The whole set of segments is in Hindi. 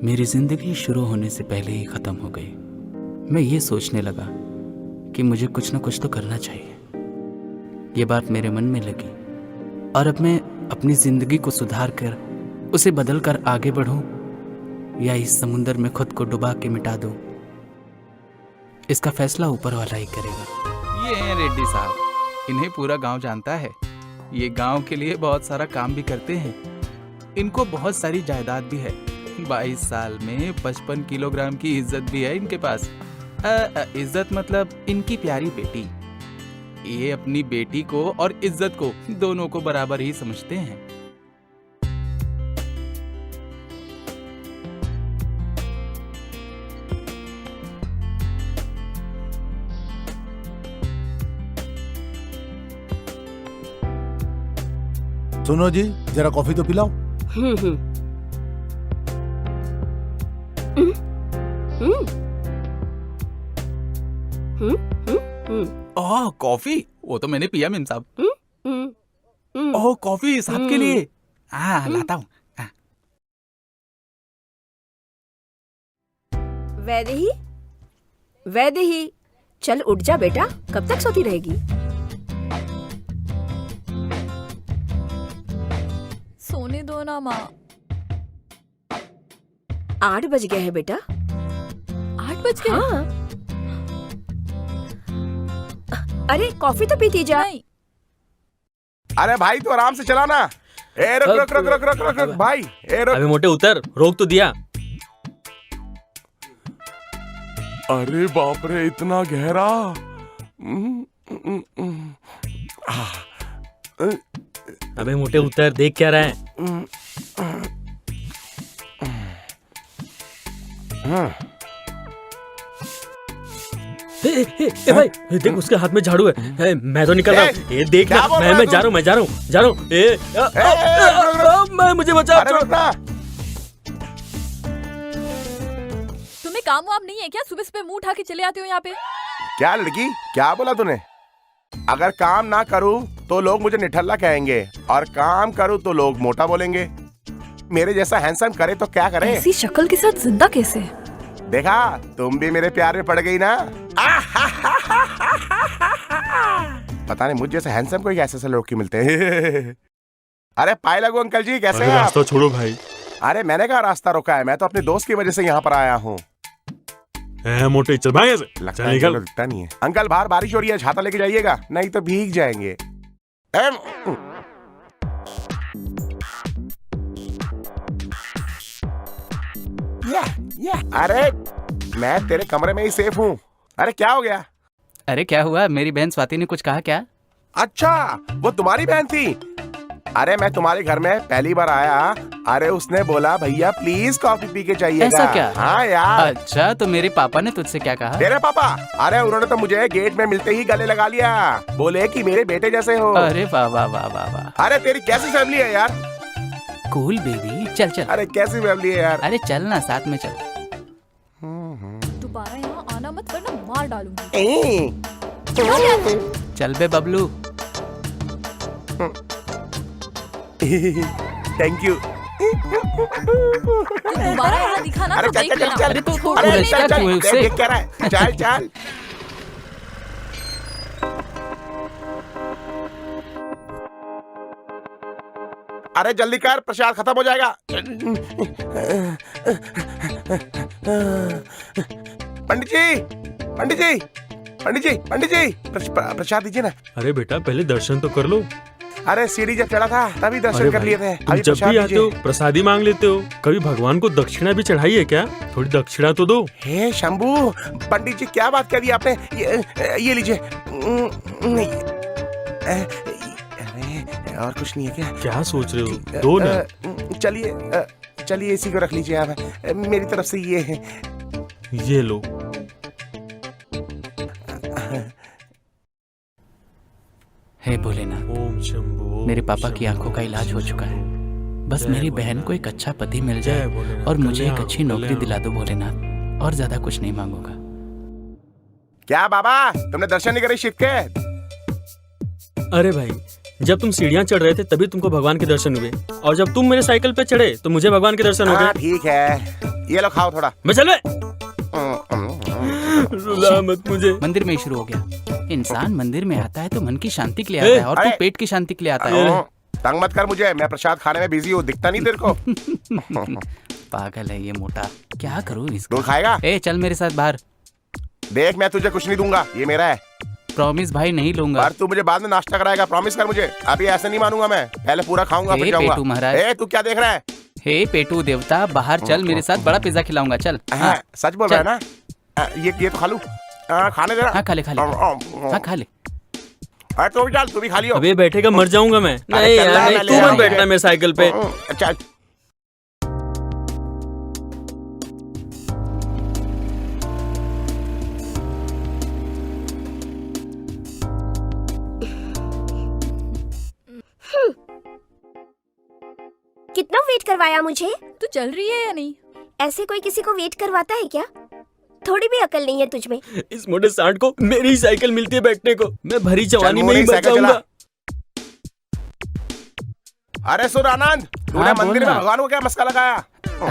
मेरी जिंदगी शुरू होने से पहले ही खत्म हो गई। मैं ये सोचने लगा कि मुझे कुछ ना कुछ तो करना चाहिए। ये बात मेरे मन में लगी और अब मैं अपनी जिंदगी को सुधार कर उसे बदल कर आगे बढ़ूं या इस समुंदर में खुद को डुबा के मिटा दूं, इसका फैसला ऊपर वाला ही करेगा। ये हैं रेड्डी साहब, इन्हें पूरा गांव जानता है। ये गांव के लिए बहुत सारा काम भी करते हैं। इनको बहुत सारी जायदाद भी है। 22 साल में 55 किलोग्राम की इज्जत भी है इनके पास। इज्जत मतलब इनकी प्यारी बेटी। ये अपनी बेटी को और इज्जत को दोनों को बराबर ही समझते हैं। सुनो जी, जरा कॉफी तो पिलाओ। ओह कॉफी, वो तो मैंने पिया मेम साहब। ओह कॉफी साहब के लिए। हाँ लाता हूँ। वैदेही, वैदेही, चल उठ जा बेटा, कब तक सोती रहेगी? सोने दो ना माँ। 8 बज गए हैं बेटा। 8 बज गए? हाँ। अरे कॉफी तो पीती जा। नहीं। अरे भाई तू आराम से चलाना। ए रुक रुक रुक रुक रुक रुक रुक भाई, ए रुक। अबे मोटे उतर, रोक तो दिया। अरे बाप रे, इतना गहरा। अबे मोटे उतर, देख क्या रहा है? ए भाई, देख उसके हाथ में झाड़ू है। मैं तो निकल रहा हूँ। ये देख ना, मैं जा रहा हूँ। मैं मुझे बचा। अरे रुक ना। तुम्हें काम वाम नहीं है क्या? सुबह सुबह मुंह उठा के चले आते हो यहाँ पे। क्या लड़की, क्या बोला तूने? अगर काम ना करूं तो लोग मुझे निठल्ला कहेंगे और काम करूं तो लोग मोटा बोलेंगे। मेरे जैसा हैंडसम करे तो क्या करे? ऐसी शक्ल के साथ जिंदा कैसे? देखा, तुम भी मेरे प्यार में पड़ गई ना। पता नहीं मुझ जैसे हैंडसम कोई ऐसे लोग की मिलते हैं। अरे पाए लगो अंकल जी, कैसे हैं आप? रास्ता छोड़ो भाई। अरे मैंने कहा रास्ता रोका है, मैं तो अपने दोस्त की वजह से यहाँ पर आया हूँ। मोटे चल भाई ऐसे। लगता चल है निकल। चलो, दिखता नहीं है। अंकल बाहर बारिश हो रही है, छाता लेके जाइएगा, नहीं तो भीग जाएंगे। अरे मैं तेरे कमरे में ही सेफ हूँ। अरे क्या हो गया? अरे क्या हुआ? मेरी बहन स्वाति ने कुछ कहा क्या? अच्छा, वो तुम्हारी बहन थी। अरे मैं तुम्हारे घर में पहली बार आया। अरे उसने बोला भैया प्लीज कॉफी पी के जाइएगा। ऐसा क्या? हाँ यार। अच्छा, तो मेरे पापा ने तुझसे क्या कहा? तेरे पापा? अरे उन्होंने तो मुझे गेट में मिलते ही गले लगा लिया, बोले कि मेरे बेटे जैसे हो। अरे वाह वाह वाह वाह वाह। अरे तेरी कैसी फैमिली है यार? कूल बेबी, चल चल। अरे कैसी फैमिली है यार? अरे चल ना, साथ में चल। दोबारा यहाँ आना मत, वरना मार डालूंगी। चल बे बबलू। Thank you. दोबारा यहाँ दिखा ना अरे तो चल देख चल लेना। चल। अरे तो छोड़ अरे दे, क्या चल हुआ चल, उससे? देख क्या रहा है? चल चल। अरे जल्दी कर, प्रसाद खत्म हो जाएगा। पंडित जी, पंडित जी, पंडित जी, पंडित जी, प्रसाद दीजिए ना। अरे बेटा पहले दर्शन तो कर लो। अरे सीढ़ी जब चढ़ा था तभी दर्शन अरे कर भाई, लिए थे। तुम अभी जब प्रसाद भी आते हो दीजिए। प्रसादी मांग लेते हो। कभी भगवान को दक्षिणा भी चढ़ाई है क्या? थोड़ी दक्षिणा तो दो। हे शंभू, पंडित जी क्या बात कर दी आपने? ये लीजिए। अरे और कुछ नहीं है क्या? क्या सोच रहे हो? दो ना। चलिए चलिए इसी को रख लीजिए आप। मेरी तरफ से ये है। ये लो। हे भोलेनाथ, ओम शंभू। मेरे पापा की आंखों का इलाज हो चुका है। बस जय मेरी भोलेनाथ। बहन को एक अच्छा पति मिल जय जाए भोलेनाथ। और मुझे एक कल्याण, अच्छी नौकरी कल्याण। दिला दो भोलेनाथ, और ज्यादा कुछ नहीं मांगूंगा। क्या बाबा, तुमने दर्शन नहीं करे शिव के? अरे भाई, जब तुम सीढ़ियाँ चढ़ रहे थे तभी तुमको भगवान के दर्शन हुए, और जब तुम मेरे साइकिल पे चढ़े तो मुझे भगवान के दर्शन हो हाँ गए। ठीक है, ये लो खाओ थोड़ा। मैं चल रुला मत मुझे। मंदिर में ही शुरू हो गया। इंसान मंदिर में आता है तो मन की शांति के लिए आता है, और तू अरे! पेट की शांति के लिए आता है। तंग मत कर मुझे, मैं प्रसाद खाने में बिजी हूँ, दिखता नहीं तेरे को। पागल है ये मोटा, क्या करूँ इसका। तू खाएगा? ए चल मेरे साथ बाहर। देख मैं तुझे कुछ नहीं दूंगा, ये मेरा है। प्रॉमिस भाई, नहीं लूंगा। पर तू मुझे बाद में नाश्ता कराएगा, प्रॉमिस कर मुझे। अभी ऐसे नहीं मानूंगा मैं, पहले पूरा खाऊंगा फिर जाऊंगा। पेटू महाराज। ए तू क्या देख रहा है? हे पेटू देवता, बाहर चल मेरे साथ, बड़ा पिज्जा खिलाऊंगा, चल। हाँ, सच बोल रहा है ना? ये तो खा लूं? खाने दे। हाँ खा ले खा ले, हाँ खा ले। अरे तू भी चल, तू भी खा लियो। अबे बैठेगा मर जाऊंगा मैं। नहीं चल यार रहा है, नहीं, मैं तू ले मत आऊंगा। बैठना मेरे साइकिल पे। चल। कितना वेट करवाया मुझे? तू चल रही है या नहीं? ऐसे कोई किसी को वेट करवाता है क्या? थोड़ी भी अकल नहीं है तुझ में। इस मोटे सांड को मेरी ही साइकिल मिलती है बैठने को। मैं भरी जवानी में ही मोरी बच साइकिल जाऊंगा। अरे सुन आनंद, तूने हाँ, मंदिर बोल में ना। भगवान को क्या मस्का लगाया?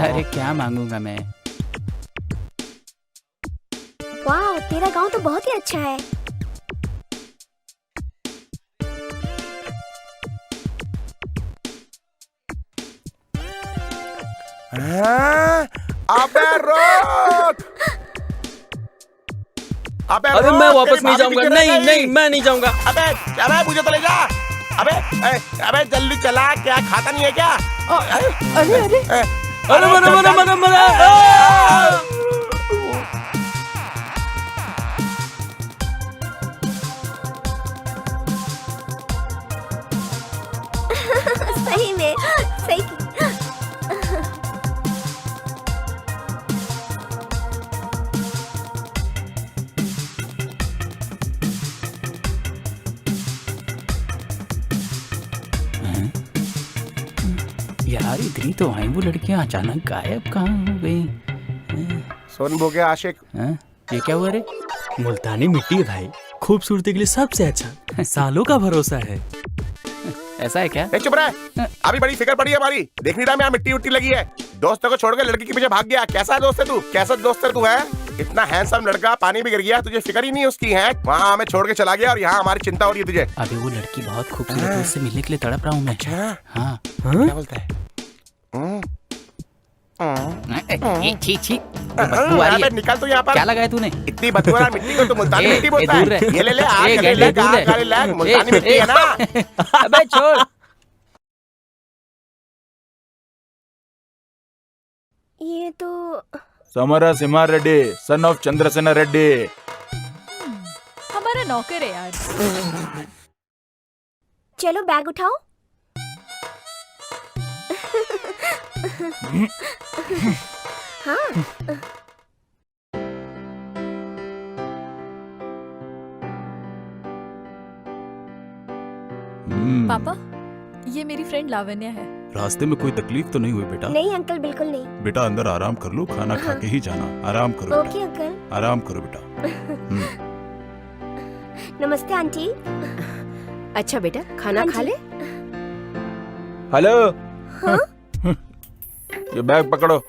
अरे क्या मांगूंगा मैं। वाह, तेरा गांव तो बहुत ही अच्छा है। हाँ? अबे रोक! अरे रोक, मैं वापस तेरी नहीं भाभी जाऊंगा। पीछे नहीं रह गई। नहीं मैं नहीं जाऊंगा। अबे अबे मुझे तो ले जा। अबे अबे जल्दी चला, क्या खाता नहीं है क्या? अरे अरे अरे मरा मरा मरा मरा। सही में सही की। यार इतनी तो आई वो लड़कियां, अचानक गायब कहाँ हो गई। सुन बोके आशिक, हाँ? ये क्या हुआ रे? मुल्तानी मिट्टी है भाई, खूबसूरती के लिए सबसे अच्छा। सालों का भरोसा है। ऐसा है क्या? ए चुप रह, अभी बड़ी फिक्र पड़ी है हमारी। देख नहीं रहा मैं यहाँ मिट्टी उट्टी लगी है। दोस्तों को छोड़कर लड़की के पीछे भाग गया। कैसा दोस्त है तू? कैसा दोस्त है तू? है इतना हैंडसम लड़का पानी में गिर गया, तुझे फिक्र ही नहीं उसकी है। वहाँ हमें छोड़ के चला गया और यहाँ हमारी चिंता हो रही है तुझे। अभी वो लड़की बहुत खूबसूरत है, उससे मिलने के लिए तड़प रहा हूँ मैं। अच्छा, हाँ। क्या बोलता है? छी छी, बदबू आ रही है। अबे निकल तू यहाँ पर। क्या लगाया तूने? इतनी बदबूदार मिट्टी को तो मुल्तानी ए, मिट्टी ए, बोलता दूर है। रह। ये ले ले, आग ए, ले गैंडे, ले, दूर रह। आग ले ले, मुल्तानी ए, मिट्टी है ना। अबे छोड़। ये तो समरा सिम्हा रेड्डी, सन ऑफ चंद्रसेना रेड्डी। हमारा नौकर है यार। चलो बैग उठाओ। हाँ पापा, ये मेरी फ्रेंड लावण्या है। रास्ते में कोई तकलीफ तो नहीं हुई बेटा? नहीं अंकल, बिल्कुल नहीं। बेटा अंदर आराम कर लो, खाना खा के ही जाना। आराम करो बेटा, ओके अंकल। आराम करो बेटा। नमस्ते आंटी। अच्छा बेटा, खाना खा ले। हेलो। ये बैग पकड़ो।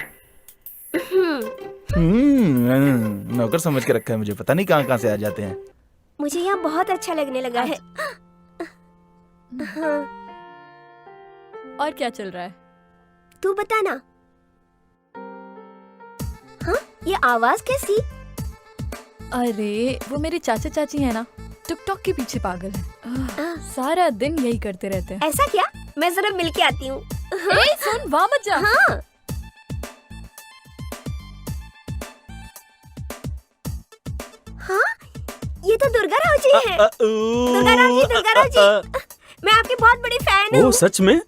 नौकर समझ के रखा है मुझे, पता नहीं कहाँ कहाँ से आ जाते हैं। मुझे यहाँ बहुत अच्छा लगने लगा है। हाँ, और क्या चल रहा है? तू बता ना। हाँ, ये आवाज कैसी? अरे वो मेरे चाचा चाची है ना, टिकटॉक के पीछे पागल है। सारा दिन यही करते रहते हैं। ऐसा क्या? मैं जरा मिल के आती हूँ। ए, सुन, वहाँ मत जा। हाँ हाँ, ये तो दुर्गा राव जी है। दुर्गा राव जी, दुर्गा राव जी, मैं आपकी बहुत बड़ी फैन ओ हूँ। सच में?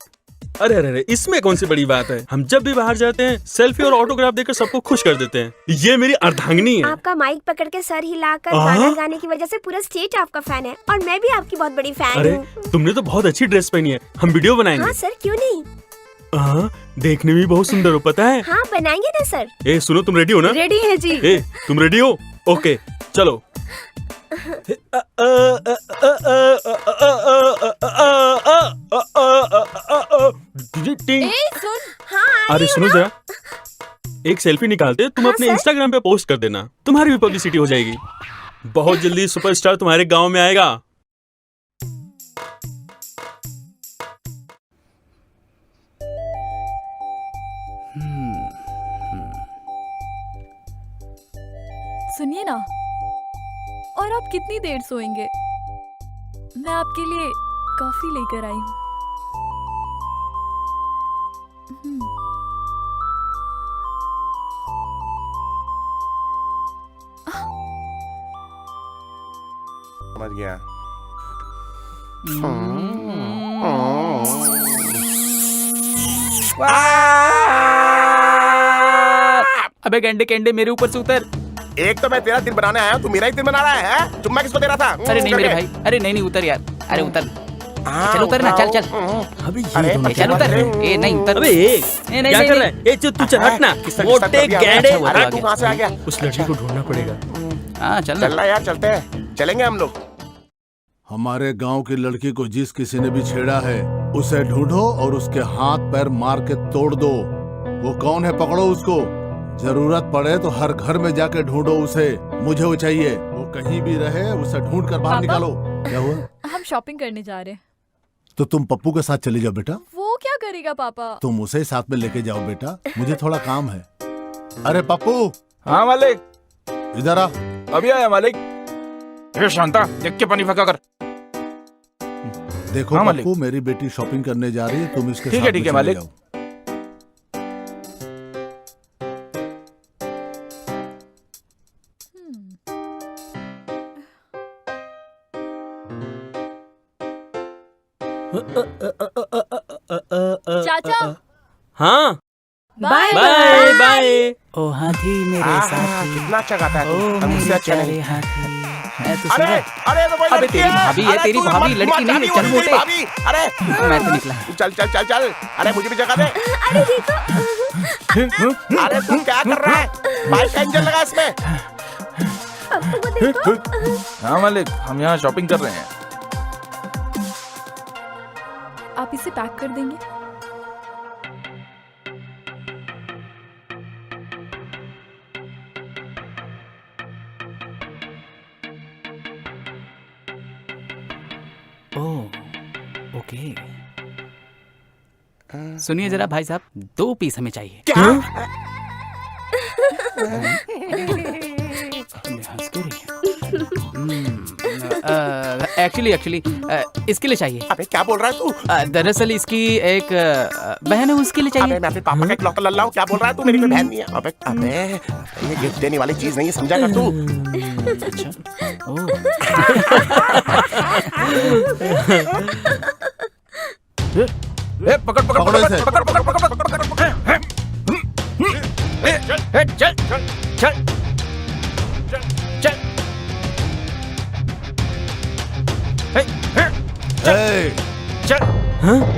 अरे अरे अरे, इसमें कौन सी बड़ी बात है। हम जब भी बाहर जाते हैं सेल्फी और ऑटोग्राफ देकर सबको खुश कर देते हैं। ये मेरी अर्धांगिनी है। आपका माइक पकड़ के सर हिलाकर गाना गाने की वजह से पूरा स्टेट आपका फैन है, और मैं भी आपकी बहुत बड़ी फैन अरे हूँ। तुमने तो बहुत अच्छी ड्रेस पहनी है, हम वीडियो बनाएंगे। हाँ सर, क्यों नहीं। देखने में भी बहुत सुंदर हो, पता है। हाँ बनाएंगे ना सर। ए सुनो, तुम रेडी हो ना? रेडी है जी। ए तुम रेडी हो? ओके चलो। ए, सुन। हाँ अरे सुनो जरा, एक सेल्फी निकालते तुम हाँ, अपने सर। इंस्टाग्राम पे पोस्ट कर देना, तुम्हारी भी पब्लिसिटी हो जाएगी। बहुत जल्दी सुपरस्टार तुम्हारे गांव में आएगा। सुनिए ना, और आप कितनी देर सोएंगे? मैं आपके लिए कॉफी लेकर आई हूँ। समझ गया। अबे गेंडे केंडे मेरे ऊपर से उतर। एक तो मैं तेरा दिन बनाने आया हूँ, तू मेरा ही दिन बना रहा है। चुम्मा किसको दे रहा था? अरे नहीं मेरे करके। भाई, अरे नहीं नहीं उतर यार, अरे उतर। हाँ, चल उतर ना, चल चल। अबे अरे, ये दोनों चल क्या उतर। कर रहे हैं? ए नहीं उतर। अबे नहीं, नहीं, क्या नहीं, कर नहीं। रहा है? तू चल हटना, किसका मोटे कर दिया? गैंडे। अच्छा, वो अरे आ तू गया। कहाँ से आ गया? उस लड़की को ढूंढना पड़ेगा। हाँ चल चल ना। रहा यार, चलते हैं, चलेंगे हम लोग। हमारे गांव की लड़की को जिस किसी ने भी छेड़ा है उसे ढूंढो और उसके हाथ पैर मार के तोड़ दो। वो कौन है, पकड़ो उसको। जरूरत पड़े तो हर घर में जाके ढूंढो उसे। मुझे वो चाहिए। वो कहीं भी रहे उसे ढूंढ कर बाहर पापा? निकालो। क्या हुआ? हम शॉपिंग करने जा रहे हैं। तो तुम पप्पू के साथ चली जाओ बेटा। वो क्या करेगा पापा? तुम उसे साथ में लेके जाओ बेटा, मुझे थोड़ा काम है। अरे पप्पू, हाँ मालिक, इधर आ। अभी आया मालिक। ये शांता, देख के पानी फेंका कर। देखो हाँ, मालिक। पप्पू, मेरी बेटी शॉपिंग करने जा रही है, तुम इसके ठीक है, साथ ठीक में है, चले मालिक। जाओ। चाचा, हाँ, बाय बाय बाय। ओ हाथी मेरे आहा, साथी, कितना अच्छा गाता है ओ तू। हम मुझसे मेरे अच्छा प्यारे नहीं। हाथी। मैं तो अरे सुना। अरे तो कोई अबे लड़की तेरी भाभी है, अरे तेरी तू भाभी, मत- लड़की मत नहीं है, भाभी चल होगी, मोटे। भाभी। अरे मैं तो निकला। तू चल चल चल चल। अरे मुझे भी जगह दे। अरे देखो, अरे तू क्या कर रहा है? बाइक का इंजन लगा इसमें। पप्पू को देखो। हाँ मालिक, हम यहाँ शॉपिंग कर रहे हैं। आप इसे पैक कर देंगे? Oh okay. सुनिए जरा भाई साहब, 2 पीस हमें चाहिए। क्या? हंस क्यों रही है? एक्चुअली इसके लिए चाहिए। अबे क्या बोल रहा है तू? दरअसल इसकी एक बहन है, उसके लिए अबे चाहिए। मैं अपने पापा का इकलौता लल्ला हूँ। क्या बोल रहा है तू? मेरी कोई बहन नहीं है। अबे अबे ये गिफ्ट देने वाली चीज नहीं है, समझा कर तू। अच्छा ओह ए, पकड़ पकड़ पकड़ो पकड़ इसे। पकड़ पकड़ पकड़ पकड़ पकड़ पकड़। ए, चल चल चल चल। ए, चल।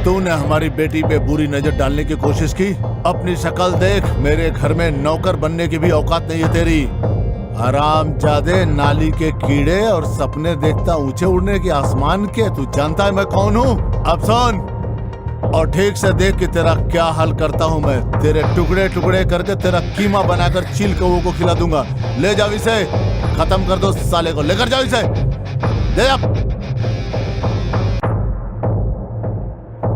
तूने हमारी बेटी पे बुरी नजर डालने की कोशिश की। अपनी शक्ल देख, मेरे घर में नौकर बनने की भी औकात नहीं है तेरी। हरामजादे, नाली के कीड़े और सपने देखता ऊंचे उड़ने के आसमान के। तू जानता है मैं कौन हूँ? अब सुन और ठीक से देख कि तेरा क्या हाल करता हूँ मैं। तेरे टुकड़े टुकड़े करके तेरा कीमा बनाकर चील कौओं को खिला दूंगा। ले जाओ इसे, खत्म कर दो साले को। लेकर जाओ इसे, ले जाओ।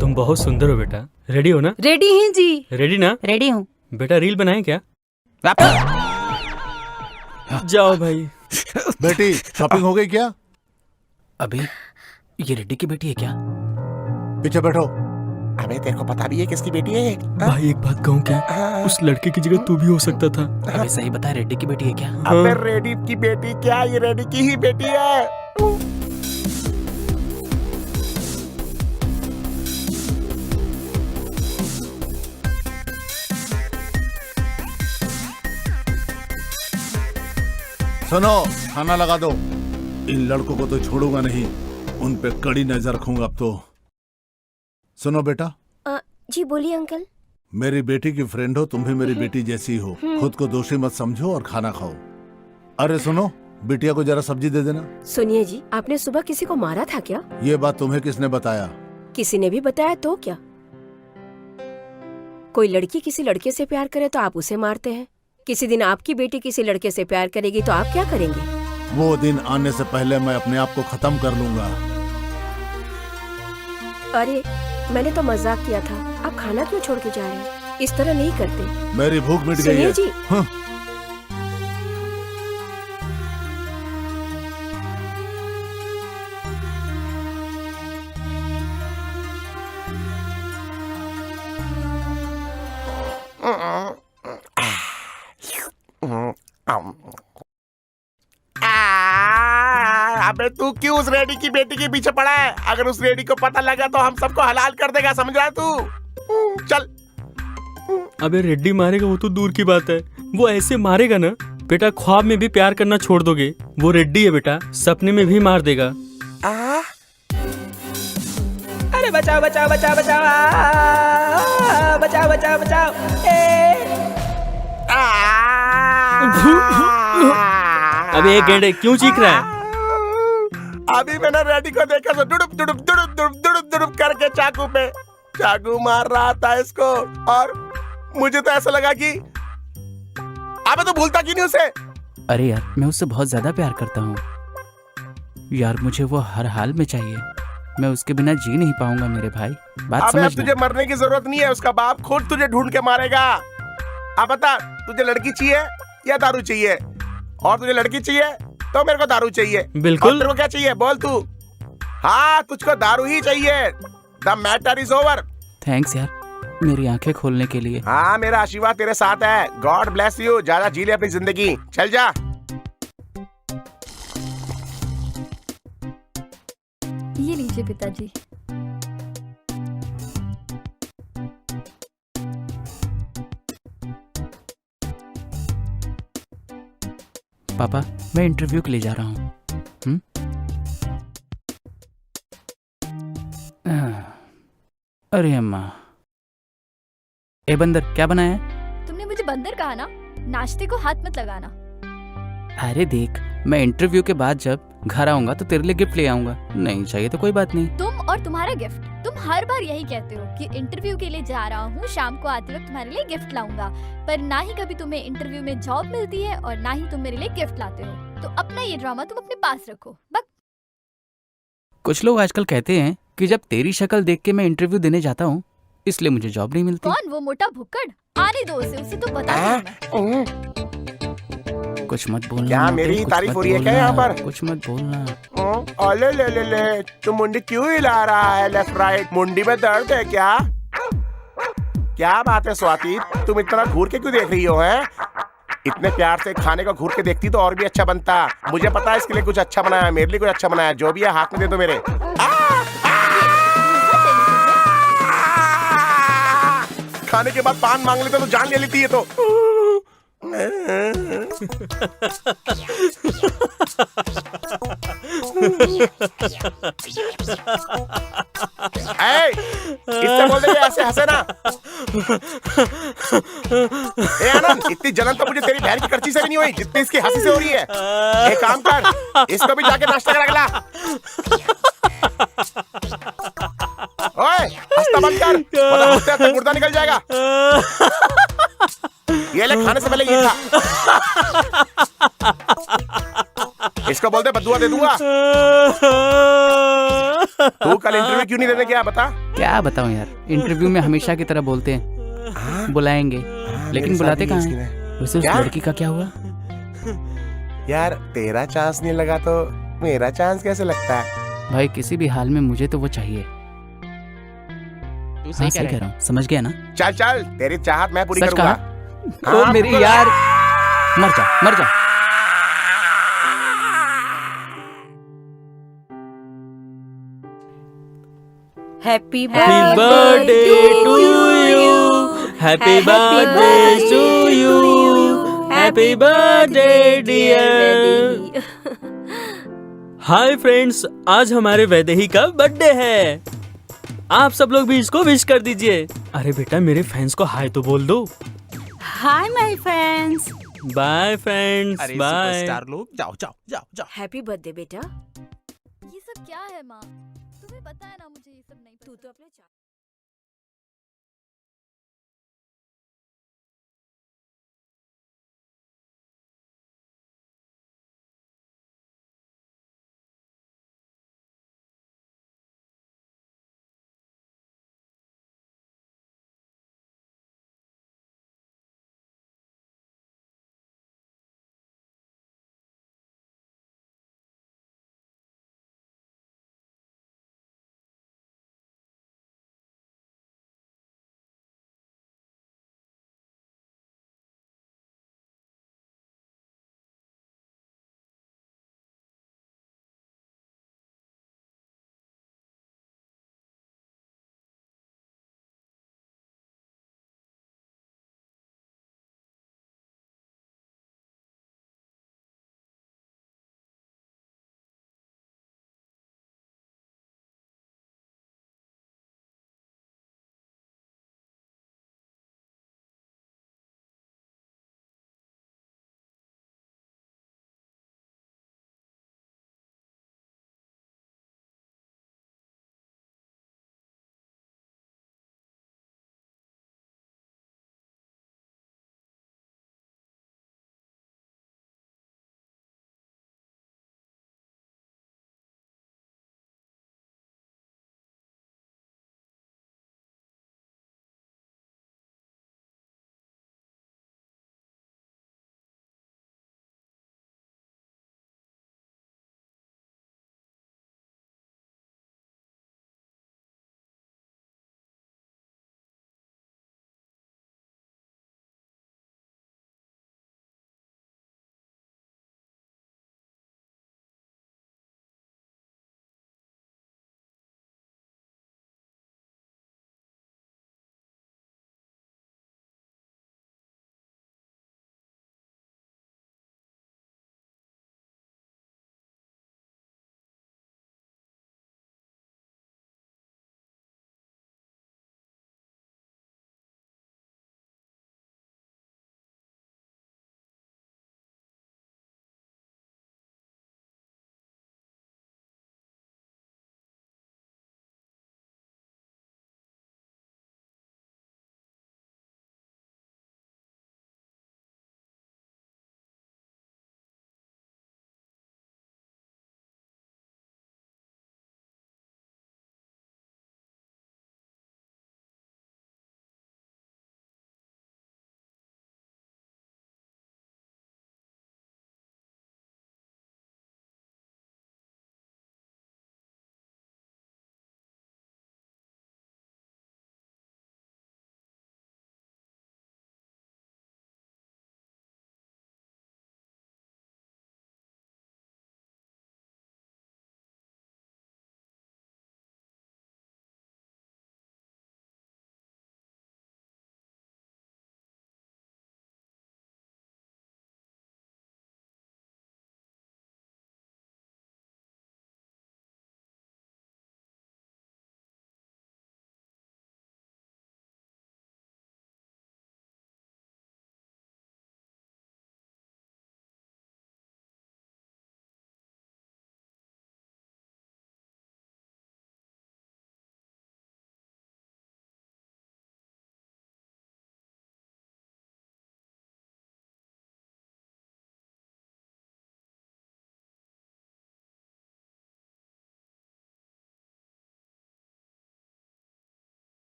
तुम बहुत सुंदर हो बेटा। रेडी हो ना? रेडी हैं जी। रेडी ना? रेडी हूँ। बेटा रील बनाए क्या? जाओ भाई। बेटी शॉपिंग हो गई क्या? अभी ये रेड्डी की बेटी है क्या? पीछे बैठो। अबे तेरे को पता भी है किसकी बेटी है ये? भाई एक बात कहूँ क्या? उस लड़के की जगह तू भी हो सकता था। अभी सही बता, रेड्डी की बेटी है क्या? अबे रेडी की बेटी क्या? ये रेडी की ही बेटी है। सुनो, खाना लगा दो। इन लड़कों को तो छोड़ूंगा नहीं, उन पे कड़ी नजर रखूंगा अब तो। सुनो बेटा, जी बोलिए अंकल। मेरी बेटी की फ्रेंड हो, तुम भी मेरी बेटी जैसी हो। खुद को दोषी मत समझो और खाना खाओ। अरे सुनो, बिटिया को जरा सब्जी दे देना। सुनिए जी, आपने सुबह किसी को मारा था क्या? ये बात तुम्हें किसने बताया? किसी ने भी बताया तो क्या? कोई लड़की किसी लड़के से प्यार करे तो आप उसे मारते हैं। किसी दिन आपकी बेटी किसी लड़के से प्यार करेगी तो आप क्या करेंगे? वो दिन आने से पहले मैं अपने आप को खत्म कर लूंगा। अरे मैंने तो मजाक किया था, आप खाना क्यों छोड़ के जा रहे हैं? इस तरह नहीं करते। मेरी भूख मिट गई सुनिए है। जी, हाँ। अबे तू क्यों उस रेडी की बेटी के पीछे पड़ा है? अगर उस रेडी को पता लगा तो हम सबको हलाल कर देगा, समझ रहा है तू? चल। अबे रेड्डी मारेगा वो तो दूर की बात है, वो ऐसे मारेगा ना बेटा, ख्वाब में भी प्यार करना छोड़ दोगे। वो रेड्डी है बेटा, सपने में भी मार देगा। अरे बचाओ बचाओ बचाओ बचाओ, बचाओ बचाओ बचाओ। अबे एक गेंडे क्यों चीख रहा है? अभी मैंने रेडी को देखा तो दुड़ुप दुड़ुप दुड़ुप दुड़ुप दुड़ुप दुड़ुप करके चाकू मार रहा था इसको, और मुझे तो ऐसा लगा कि अबे तो भूलता क्यों नहीं उसे? अरे यार, मैं उससे बहुत ज्यादा प्यार करता हूँ यार, मुझे वो हर हाल में चाहिए। मैं उसके बिना जी नहीं पाऊंगा मेरे भाई, बात अबे अब समझ। तुझे मरने की जरूरत नहीं है, उसका बाप खुद तुझे ढूंढ के मारेगा। अब बता, तुझे लड़की चाहिए या दारू चाहिए? और तुझे लड़की चाहिए तो मेरे को दारू चाहिए। बिल्कुल। और तेरे को क्या चाहिए बोल तू? हाँ, तुझको दारू ही चाहिए। The matter is over. Thanks यार, मेरी आंखें खोलने के लिए। हाँ, मेरा आशीर्वाद तेरे साथ है। God bless you. ज्यादा जी ले अपनी जिंदगी, चल जा। ये लीजिए पिताजी। पापा, मैं इंटरव्यू के लिए जा रहा हूँ। अरे अम्मा। ए बंदर, क्या बनाया है? तुमने मुझे बंदर कहा ना, नाश्ते को हाथ मत लगाना। अरे देख, मैं इंटरव्यू के बाद जब घर आऊंगा तो तेरे लिए गिफ्ट ले आऊंगा। नहीं चाहिए तो कोई बात नहीं। तुम और तुम्हारा गिफ्ट, तुम हर बार यही कहते हो कि इंटरव्यू के लिए जा रहा हूँ, शाम को आते वक्त तुम्हारे लिए गिफ्ट लाऊंगा, पर ना ही कभी तुम्हें इंटरव्यू में जॉब मिलती है और ना ही तुम मेरे लिए गिफ्ट लाते हो। तो अपना ये ड्रामा तुम अपने पास रखो। बस। कुछ लोग आजकल कहते हैं कि जब तेरी शक्ल देख के मैं इंटरव्यू देने जाता हूँ इसलिए मुझे जॉब नहीं मिलती। कौन वो मोटा भुक्कड़? आने दो उसे तो बता दूं मैं। कुछ मत बोलना। क्या मेरी तारीफ हो रही है क्या यहाँ पर? कुछ मत बोलना। अले ले ले ले, तू मुंडी क्यों हिला रहा है लेफ्ट राइट? मुंडी में दर्द है क्या? क्या बात है स्वाति, तुम इतना घूर के क्यों देख रही हो? हैं? इतने प्यार से खाने को घूर के देखती तो और भी अच्छा बनता। मुझे पता है इसके लिए कुछ अच्छा बनाया है, मेरे लिए कुछ अच्छा बनाया। जो भी है हाथ में दे दो मेरे। खाने के बाद पान मांग लेते तो जान ले लेती है तो। इससे बोल दे ऐसे हंसे ना। आनंद, इतनी जलन तो मुझे तेरी बहन की करची से भी नहीं हुई जितनी इसकी हंसी से हो रही है। एक काम कर, इसको भी जाके नाश्ता करा ला। ओए, हंसना बंद कर, वरना हंसते हंसते मुर्दा निकल जाएगा। ये ले, खाने से पहले ये खा। इसको बोल दे बदुआ दे दूंगा। तू कल इंटरव्यू क्यों नहीं देने गया बता? क्या बताऊं यार, इंटरव्यू में हमेशा की तरह बोलते हैं बुलाएंगे, लेकिन बुलाते कहाँ हैं? वैसे उस लड़की का क्या हुआ? यार तेरा चांस नहीं लगा तो मेरा चांस कैसे लगता है? भाई किसी भी हाल में मुझे तो वो चाहिए। तू सही कह रहा हूँ, समझ गया ना? चल चल, तेरी चाहत मैं पूरी सच करूंगा। कहा? ओ मेरी यार, मर जा मर जा। Happy birthday to you, happy birthday to you, happy birthday dear. Hi friends, आज हमारे वैदेही का बर्थडे है। आप सब लोग भी इसको विश कर दीजिए। अरे बेटा, मेरे फैंस को हाय तो बोल दो। Hi my friends. Bye friends, अरे बाय। सुपरस्टार लोग, जाओ जाओ जाओ जाओ। हैप्पी बर्थडे बेटा। ये सब क्या है माँ? तुम्हें पता है ना मुझे ये सब नहीं। तू तो अपने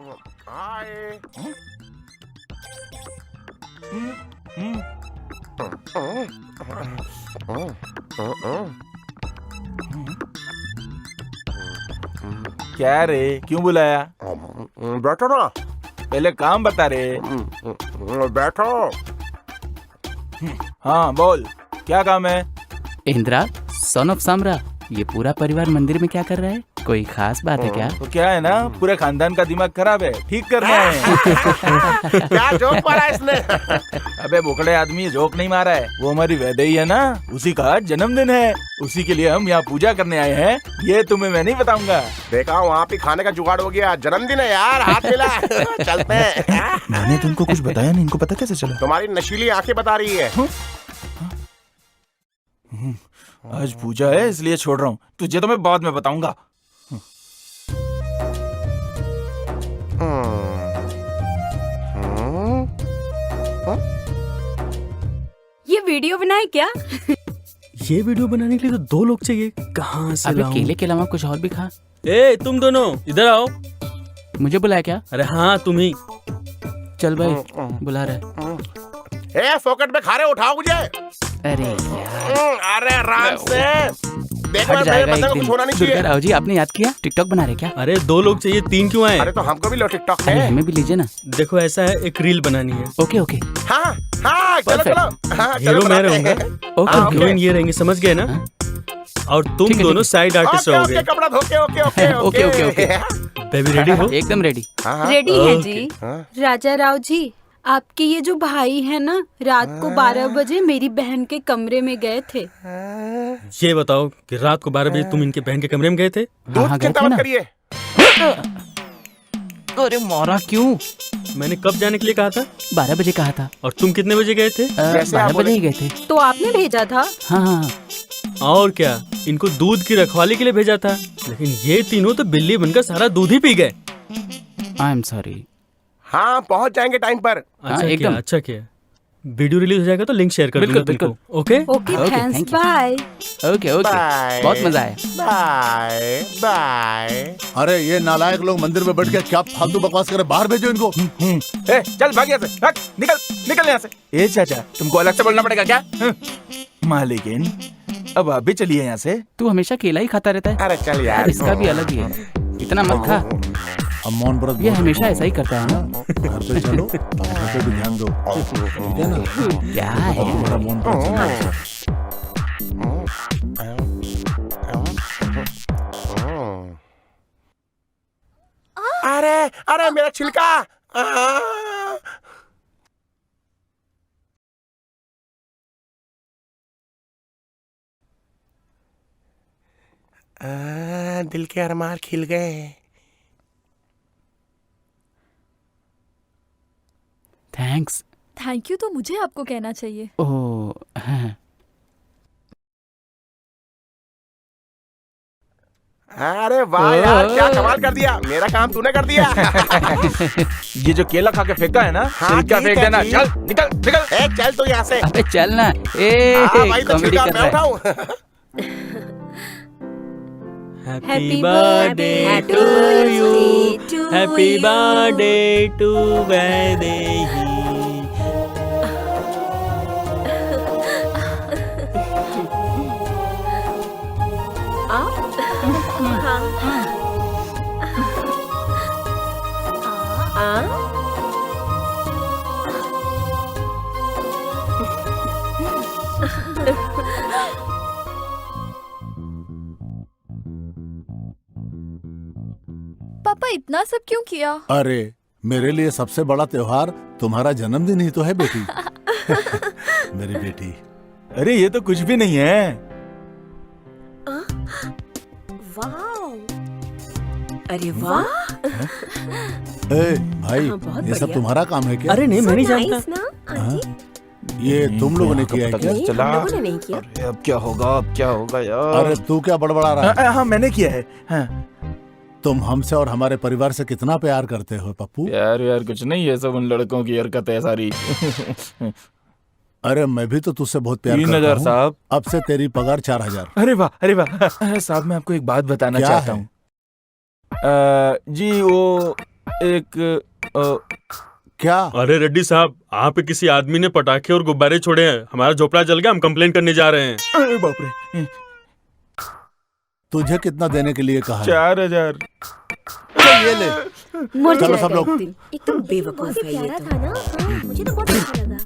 हाय। क्या रे, क्यों बुलाया? बैठो ना। पहले काम बता रे। बैठो। हाँ बोल, क्या काम है? इंद्रा, सन ऑफ सामरा, ये पूरा परिवार मंदिर में क्या कर रहा है? कोई खास बात है क्या? तो क्या है ना, पूरे खानदान का दिमाग खराब है, ठीक करना है। क्या जोक मारा इसने? अबे बोकड़े आदमी, जोक नहीं मारा है, वो हमारी वैदेही है ना, उसी का जन्मदिन है, उसी के लिए हम यहाँ पूजा करने आए हैं। ये तुम्हें मैं नहीं बताऊंगा। देखा, वहाँ पे खाने का जुगाड़ हो गया। जन्मदिन है यार, हाथ मिला। चलते हैं। मैंने तुमको कुछ बताया नहीं, इनको पता कैसे चला? तुम्हारी नशीली आंखें बता रही है। आज पूजा है इसलिए छोड़ रहा हूँ, तुझे तो मैं बाद में बताऊंगा। ये वीडियो बनाए क्या? ये वीडियो बनाने के लिए तो 2 लोग चाहिए, कहाँ से अबे लाऊं? केले के अलावा कुछ और भी खा। ए तुम दोनों इधर आओ। मुझे बुलाया क्या? अरे हाँ तुम ही। चल भाई, बुला रहा है। फोकट में खा रहे, उठाओ मुझे। अरे यार, अरे आराम से। देखो हट मेरे जाएगा बंदे एक को दिन। कुछ होना नहीं दुर्गा चाहिए। राव जी, आपने याद किया? टिकटॉक बना रहे क्या? अरे 2 लोग चाहिए, 3 क्यों आए? अरे तो हमको भी लो टिकटॉक अरे में। हमें भी लीजिए ना। देखो ऐसा है, एक रील बनानी है। ओके ओके हाँ हाँ, चलो Perfect. चलो। हाँ, चलो हीरो मैं बनाते रहूंगा हैं। ओके हाँ, ओके। हीरोइन ये रहेंगे, समझ गए ना? हाँ। और तुम ठीक है, दोनों ठीक साइड आर्टिस्ट ओके रहोगे। ओके, कपड़ा धोके। Okay okay okay, okay, okay. Baby ready हो? एकदम रेडी। हाँ, हाँ। रेडी है ओके। जी। हाँ। राजा राव जी, आपके ये जो भाई है ना, रात को 12 बजे मेरी बहन के कमरे में गए थे। ये बताओ कि रात को 12 बजे तुम इनके बहन के कमरे में गए थे? हाँ हाँ, गए चिंता थे मत ना। करिए। अरे मारा क्यों? मैंने कब जाने के लिए कहा था? 12 बजे कहा था। और तुम कितने बजे गए थे? जैसे आप 12 बजे बोले। ही गए थे। तो आपने भेजा था? हाँ हाँ। और क्या, इनको दूध की रखवाली के लिए भेजा था, लेकिन ये तीनों तो बिल्ली बनकर सारा दूध ही पी गए। I am sorry. हाँ, पहुँच जाएंगे टाइम पर। अच्छा किया, एकदम। अच्छा किया। वीडियो रिलीज हो जाएगा तो लिंक शेयर कर बिल्कुल, दूंगा तुमको। बिल्कुल। Okay okay Okay, thanks, thank you. Bye. Okay okay, bye. बहुत मजा आया। Bye bye. अरे ये नालायक लोग मंदिर में बैठ के क्या फालतू बकवास करे, बाहर भेजो इनको। ए, चल भाग यहाँ से, भाग, निकल निकल यहाँ से। ए चाचा, तुमको अलग से बोलना पड़ेगा क्या? मालिकिन, अब आप भी चलिए यहाँ से। तू हमेशा केला ही खाता रहता है। अरे चल यार। इसका भी अलग ही है, इतना मत खा। अब मौन व्रत ये बोल। हमेशा ऐसा ही करता है ना। घर पे चलो, घर पे भी ध्यान दो, ठीक है ना? क्या है? तुम्हारा मौन व्रत चलो। अरे अरे, मेरा छिलका। दिल के अरमान खिल गए। थैंक्स। थैंक यू तो मुझे आपको कहना चाहिए। ओह हाँ। अरे वाह यार, क्या कमाल कर दिया। मेरा काम तूने कर दिया। ये जो केला खा के फेंका है ना, हाँ, छिलका ठीक फेंक है देना। जी। चल निकल निकल। ए, चल तू यहाँ से। अबे चल ना। हाँ भाई, तो कॉमेडी छिलका कर मैं रहा है। उठाऊं। Happy birthday to you, happy birthday to Vaidehi. पापा इतना सब क्यों किया? अरे मेरे लिए सबसे बड़ा त्योहार तुम्हारा जन्मदिन ही तो है बेटी। मेरी बेटी। अरे ये तो कुछ भी नहीं है। वाह, अरे वाह, ए भाई, हाँ, बहुत ये सब बढ़िया। तुम्हारा काम है क्या? अरे नहीं, मैं नहीं so जानता। nice ना आंटी? ये तुम लोगों ने किया है क्या? नहीं, हम लोगों ने नहीं किया। अरे अब क्या होगा, अब क्या होगा यार। अरे तू क्या बड़बड़ा रहा है? हाँ मैंने किया है। हाँ। तुम हमसे और हमारे परिवार से कितना प्यार करते हो पप्पू? यार यार कुछ नहीं है, सब उन लड़कों की हरकत है सारी। अरे मैं भी तो तुझसे बहुत प्यार 3000 करता हूँ। साहब। अब से तेरी पगार 4000। अरे वाह, अरे वाह। अरे साहब, मैं आपको एक बात बताना क्या चाहता है? हूँ। जी वो एक क्या? अरे रेड्डी साहब, आप पे किसी आदमी ने पटाखे और गुब्बारे छोड़े हैं। हमारा झोपड़ा जल गया, हम कंप्लेन करने जा रहे हैं। अरे बाप रे, तुझे कितना देने के लिए कहा? 4000। ये ले। मर चलो जाएगा सब लोग। एक दिन। एकदम बेवकूफ है ये प्यारा तो। था ना? हाँ, मुझे तो बहुत अच्छा लगा।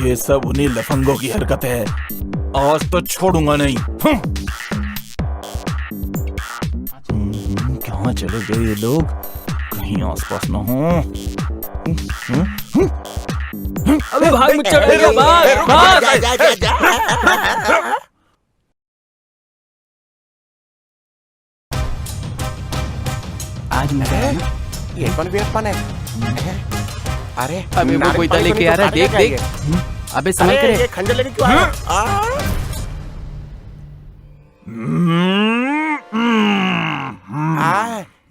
ये सब उन्हीं लफंगों की हरकत है। आज तो छोड़ूंगा नहीं। कहाँ चले गए ये लोग? कहीं आसपास ना हो। अबे भाग मत चढ़ेगा, भाग भाग। आज मजा आया ना? ये कौन वीरप्पन है? अरे अबे वो कोई तो लेके आ रहा है, देख देख। अबे समझ अरे करे। ये खंजर लेके क्यों आया?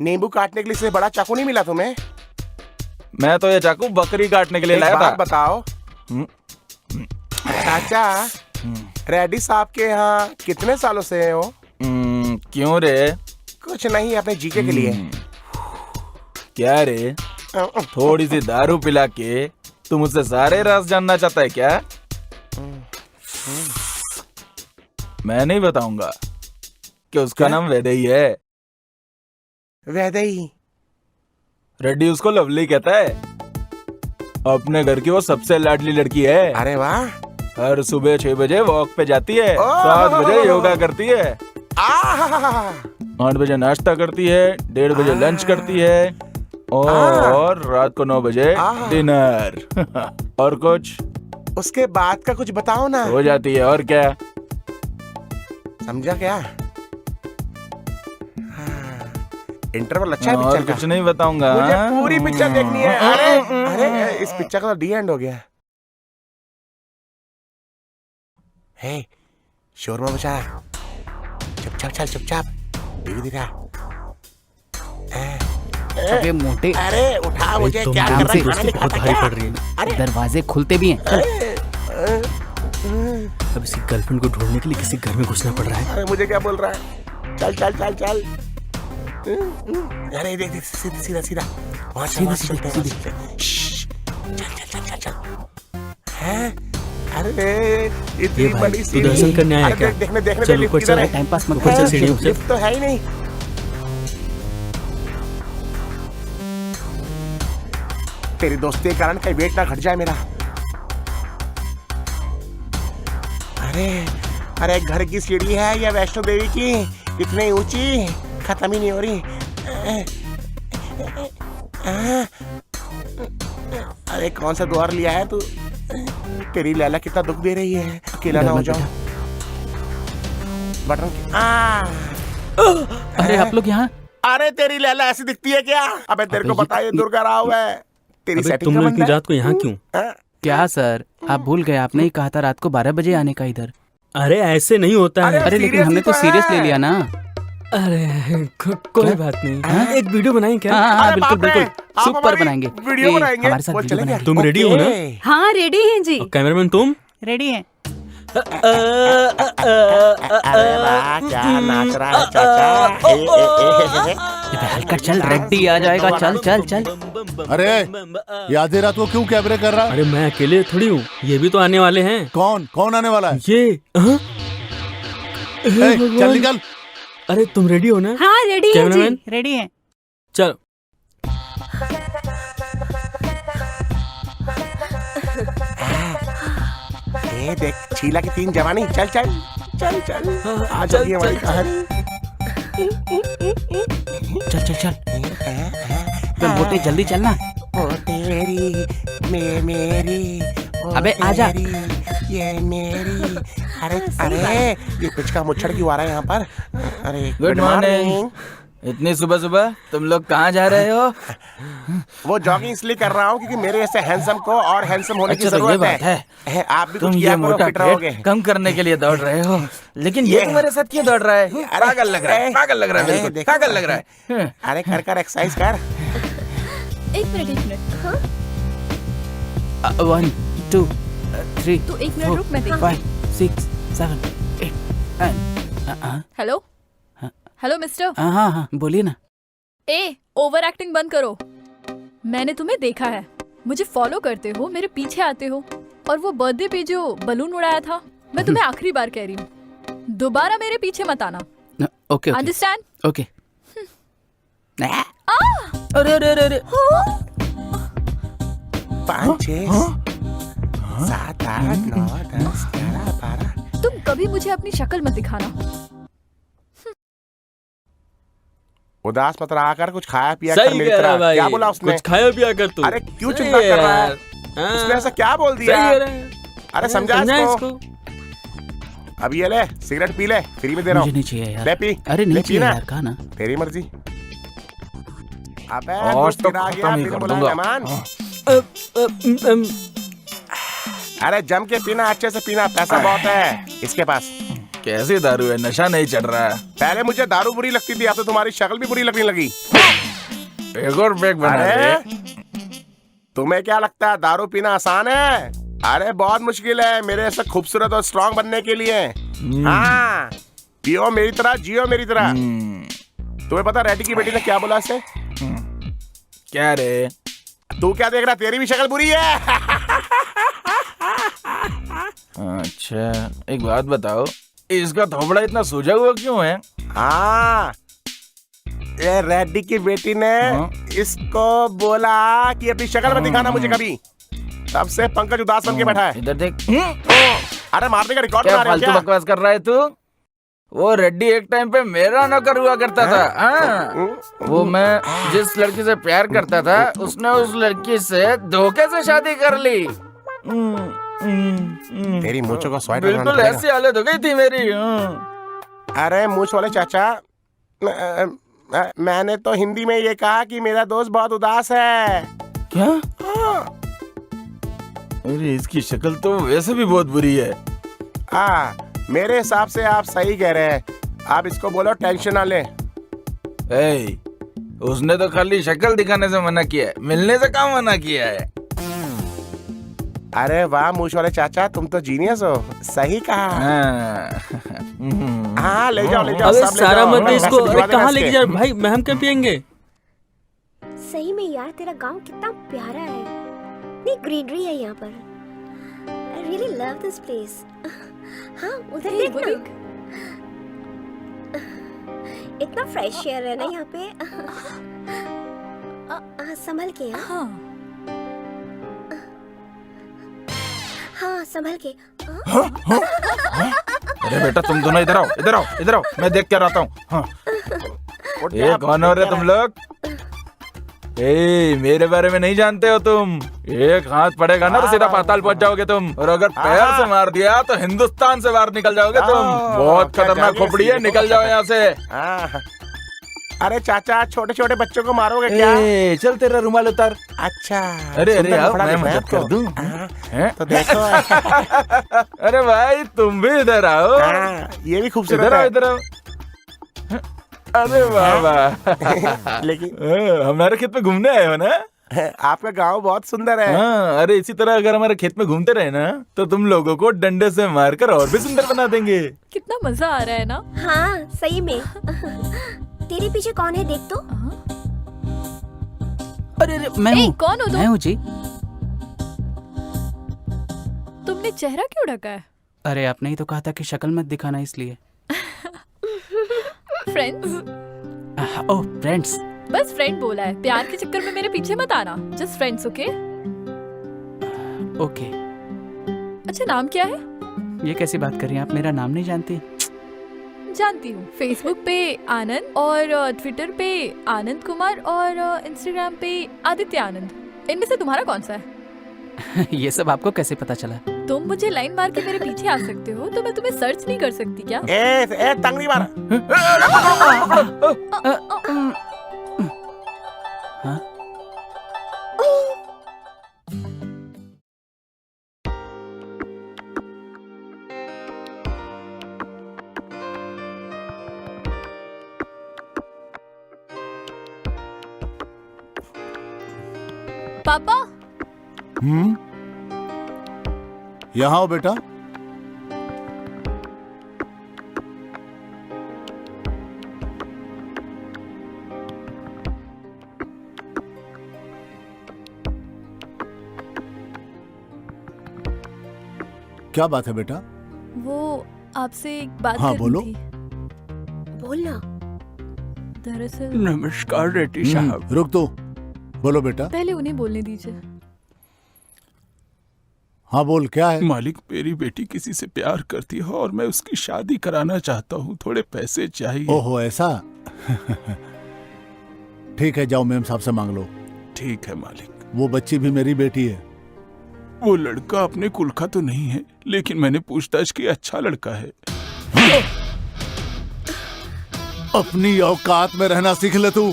नींबू काटने के लिए इससे बड़ा चाकू नहीं मिला तुम्हें? मैं तो ये चाकू बकरी काटने के लिए एक लाया बात था। बताओ चाचा, रेड्डी साहब के यहाँ कितने सालों से हो? क्यों रे? कुछ नहीं, अपने जीके के लिए। क्या रे, थोड़ी सी दारू पिला के तू मुझसे सारे राज जानना चाहता है क्या? मैं नहीं बताऊंगा कि उसका नाम वैदेही है। वैदेही? रेड्डी उसको लवली कहता है। अपने घर की वो सबसे लाडली लड़की है। अरे वाह। हर सुबह 6 बजे वॉक पे जाती है, 7 बजे योगा करती है, 8 बजे नाश्ता करती है, 1:30 बजे लंच करती है और रात को 9 बजे डिनर। और कुछ उसके बाद का कुछ बताओ ना। हो जाती है और क्या? समझा क्या? इंटरवल अच्छा है और पिक्चर का। कुछ नहीं बताऊंगा। मुझे पूरी पिक्चर देखनी है। अरे इस पिक्चर का तो डी एंड हो गया। हे, शोरमा मचा रहा। चुपचाप चल, चुपचाप। टीवी दिखा। अबे मोटे। अरे उठा मुझे, तुम क्या आराम कर से, रहा है? खाना बहुत नहीं भारी खाता पड़ रही है। अरे। दरवाजे खुलते भी हैं। अब इसी गर्लफ्रेंड को ढूंढने के लिए किसी घर में घुसना पड़ रहा है। अरे मुझे क्या बोल रहा है? चल चल चल चल। अरे देख देख, सीधा सीधा सीधा। वहाँ चल, वहाँ चलते हैं, वहाँ चलते हैं। श्श्श, चल चल चल चल चल। हैं? अरे इतनी ये भाई, बड़ी तू सीढ़ी। दर्शन करने आया अरे क्या? देखने देखने चल दे, लिफ्ट ऊपर किधर चल, है? टाइम पास मत ऊपर कर। चल सीढ़ियों से। लिफ्ट तो है ही नहीं। तेरी दोस्ती के कारण कहीं वेट ना घट जाए मेरा। अरे अरे घर की सीढ़ी है या वैष्णो देवी की? इतनी ऊंची, खत्म ही नहीं हो रही। अरे कौन सा द्वार लिया है तू? तेरी लैला कितना दुख दे रही है। अकेला ना हो जाओ। बटन अरे आप लोग यहाँ? अरे तेरी लैला ऐसी दिखती है क्या? अबे तेरे को पता है दुर्गा राव है। तेरी अबे सेटिंग तुम का लोग बंदा इतनी है? रात को यहाँ क्यों? क्या सर, आप भूल गए। आपने ही कहा था रात को 12 बजे आने का इधर। अरे ऐसे नहीं होता है। अरे लेकिन हमने तो सीरियस ले लिया ना। अरे कोई बात नहीं। एक वीडियो बनाएं क्या? हाँ अरे बिल्कुल बाप रे, बिल्कुल, आप सुपर हमारी बनाएंगे। वीडियो ये, बनाएंगे? हमारे साथ वो वीडियो चलेगा? बनाएंगे। तुम रेडी हो ना? हाँ रेडी हैं जी। और कैमरामैन तुम? रेडी हैं। अरे वाह, क्या नाच रहा है चाचा। ये हल्का चल, रेड्डी आ जाएगा। चल चल चल। अरे ये आधी रात को क्यों कैमरे कर रहा? अरे मैं अकेले थोड़ी हूँ, ये भी तो आने वाले हैं। कौन कौन आने वाला है? ये हाँ? चल निकल। अरे तुम रेडी हो ना? हाँ रेडी हैं कैमरामैन जी। रेडी हैं। चल। ये देख, शीला की 3 जवानी। चल चल चल चल। आ जाइए हमारी कहानी। चल चल चल। तो मोटे जल्दी चलना। ओ तेरी मेरी। अबे आजा। ये मेरी। अरे अरे ये पिचका मुच्छड़ क्यों आ रहा है यहाँ पर? अरे गुड मॉर्निंग। इतनी सुबह सुबह तुम लोग कहाँ जा रहे हो? वो जॉगिंग इसलिए कर रहा हूँ क्योंकि मेरे ऐसे हैंडसम को और हैंडसम होने की अच्छा, तो ये जरूरत बात है। आप भी तुम कुछ ये किया करो, मोटा फिट रहोगे। पेट कम करने के लिए दौड़ रहे हो, लेकिन ये तुम्हारे साथ क्यों दौड़ रहा है? पागल लग रहा है, पागल लग रहा है, बिल्कुल पागल लग रहा है। अरे कर कर एक्सरसाइज कर। एक मिनट। हाँ 1 2 3 तू 1 मिनट रुक, मैं देखती 5 6 7 8। Hello hello mister. हाँ हाँ बोलिए ना। ए ओवर एक्टिंग बंद करो। मैंने तुम्हें देखा है, मुझे फॉलो करते हो, मेरे पीछे आते हो, और वो बर्थडे पे जो बलून उड़ाया था, मैं तुम्हें आखिरी बार कह रही हूँ, दोबारा मेरे पीछे मत आना। Okay understand? ओके। अरे अरे अरे अरे 5 6 7 8 9 10 11 12। तुम कभी मुझे अपनी शक्ल मत दिखाना। उदास मत रहा कर, कुछ खाया पिया कर सही मेरी कह रहा तरह। भाई, क्या बोला उसने? कुछ खाया पिया कर तू। अरे क्यों सही चिंता कर रहा है? हाँ। उसने ऐसा क्या बोल दिया? सही कह रहा है। अरे समझा इसको। अब ये ले सिगरेट पी ले, फ्री में दे रहा मुझे हूँ। नहीं चाहिए यार। ले पी। अरे ले नहीं पी चाहिए ना। यार, कहा ना। तेरी मर्जी। अबे आज दोस्त तो फिर आ खत्म गया, ही बिन कर बुलाए दूंगा। मेहमान। अरे जम के पीना, अच्छे से पीना, पैसा बहुत है इसके पास। कैसी दारू है, नशा नहीं चढ़ रहा है। पहले मुझे दारू बुरी लगती थी, अब तो तुम्हारी शक्ल भी बुरी लगने लगी। एक और पैक बना अरे दे। तुम्हें क्या लगता है दारू पीना आसान है? अरे बहुत मुश्किल है मेरे ऐसा खूबसूरत और स्ट्रांग बनने के लिए। हाँ पियो मेरी तरह, जियो मेरी तरह। तुम्हें पता रेड्डी की बेटी ने क्या बोला से? क्या रे? तू क्या देख रहा, तेरी भी शक्ल बुरी है। अच्छा एक बात बताओ, इसका थोबड़ा इतना सूजा हुआ क्यों है? हाँ ये रेड्डी की बेटी ने इसको बोला कि अपनी शक्ल मत दिखाना मुझे कभी, तब से पंकज उदास बन के बैठा है। इधर देख। अरे मारने का रिकॉर्ड क्या बना रहे हो फालतू क्या? बकवास कर रहा है तू? वो रेड्डी एक टाइम पे मेरा नौकर हुआ करता था। हाँ। वो मैं जिस लड़की से प्यार करता था, उसने उस लड़की से धोखे से शादी कर ली। तेरी मूंछों को स्वाइट बिल्कुल ऐसी हालत हो गई थी मेरी। अरे मूंछ वाले चाचा, मैंने तो हिंदी में ये कहा कि मेरा दोस्त बहुत उदास है। क्या? अरे इसकी शक्ल तो वैसे भी बहुत बुरी है। मेरे हिसाब से आप सही कह रहे हैं। आप इसको बोलो टेंशन ना ले। उसने तो खाली शक्ल दिखाने से मना किया है, मिलने से काम मना किया है। अरे वाह मूंछ वाले चाचा, तुम तो जीनियस हो। सही कहा। हाँ ले जाओ ले जाओ। अबे सब ले सारा जाओ, मत मैं इसको। पैसे अरे भिजवा कहाँ देना लेके इसके। जा भाई, मैं हम क्या पियेंगे? सही में यार तेरा गांव कितना प्यारा है, इतनी ग्रीनरी है यहाँ पर। I really love this place. हाँ उधर Hey, देख बुरीक। ना, इतना फ्रेश एयर है ना यहाँ पे। संभल के। हाँ हाँ संभल के। अरे बेटा तुम दोनों इधर आओ, इधर आओ, इधर आओ, मैं देख कर आता हूँ। हाँ। ये कौन हो रहे तुम लोग? मेरे बारे में नहीं जानते हो तुम। एक हाथ पड़ेगा ना तो सीधा पाताल पहुंच जाओगे तुम, और अगर पैर से मार दिया तो हिंदुस्तान से बाहर निकल जाओगे तुम। बहुत खतरनाक खोपड़ी है, निकल जाओ यहाँ से। अरे चाचा छोटे छोटे बच्चों को मारोगे क्या? चल तेरा रुमाल उतार। अच्छा अरे अरे सुंदर आओ, मुखड़ा मैं दिख रहा है मदद कर आपको। दूं। हैं? तो देखो। अरे भाई तुम भी इधर आओ। ये भी खूबसूरत इधर आओ, है। इधर आओ। अरे वाह वाह। लेकिन हमारे खेत में घूमने आए हो ना? आपका गांव बहुत सुंदर है। हाँ, अरे इसी तरह अगर हमारे खेत में घूमते रहे ना तो तुम लोगों को डंडे से मारकर और भी सुंदर बना देंगे। कितना मजा आ रहा है ना? हाँ सही में। तेरे पीछे कौन है देख तो। अरे मैं ए, हूँ। कौन हो तुम? मैं हूँ जी। तुमने चेहरा क्यों ढका है? अरे आपने ही तो कहा था कि शक्ल मत दिखाना, इसलिए। फ्रेंड्स। ओह फ्रेंड्स। बस फ्रेंड बोला है, प्यार के चक्कर में मेरे पीछे मत आना। Just friends, okay? ओके। अच्छा नाम क्या है? ये कैसी बात कर रही हैं आप, मेरा नाम नहीं जानती? जानती हूँ। फेसबुक पे आनंद, और ट्विटर पे आनंद कुमार, और इंस्टाग्राम पे आदित्य आनंद। इनमें से तुम्हारा कौन सा है? ये सब आपको कैसे पता चला? तुम मुझे लाइन मार के मेरे पीछे आ सकते हो, तो मैं तुम्हें सर्च नहीं कर सकती क्या? ए तंग नहीं मारा। हाँ? पापा। यहाँ आओ बेटा। क्या बात है बेटा? वो आपसे एक बात हाँ, करनी बोलो। थी। बोलना। दरअसल नमस्कार रेड्डी साहब। रुक तू, बोलो बेटा। पहले उन्हें बोलने दीजिए। हाँ बोल, क्या है? मालिक, मेरी बेटी किसी से प्यार करती है और मैं उसकी शादी कराना चाहता हूँ। थोड़े पैसे चाहिए। ओहो, ऐसा? ठीक है, जाओ मेम साहब से मांग लो। ठीक है मालिक। वो बच्ची भी मेरी बेटी है। वो लड़का अपने कुल का तो नहीं है, लेकिन मैंने पूछताछ की, अच्छा लड़का है। अपनी औकात में रहना सीख ले तू।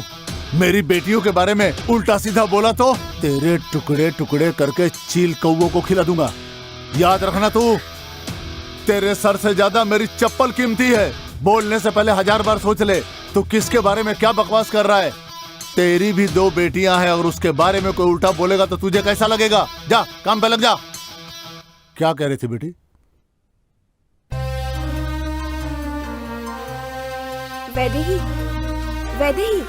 मेरी बेटियों के बारे में उल्टा सीधा बोला तो तेरे टुकड़े टुकड़े करके चील कौवों को खिला दूंगा। याद रखना तू, तेरे सर से ज्यादा मेरी चप्पल कीमती है। बोलने से पहले 1000 बार सोच ले तू किसके बारे में क्या बकवास कर रहा है। तेरी भी 2 बेटियां हैं और उसके बारे में कोई उल्टा बोलेगा तो तुझे कैसा लगेगा? जा काम पे लग जा। क्या कह रही थी बेटी? वैदेही, वैदेही।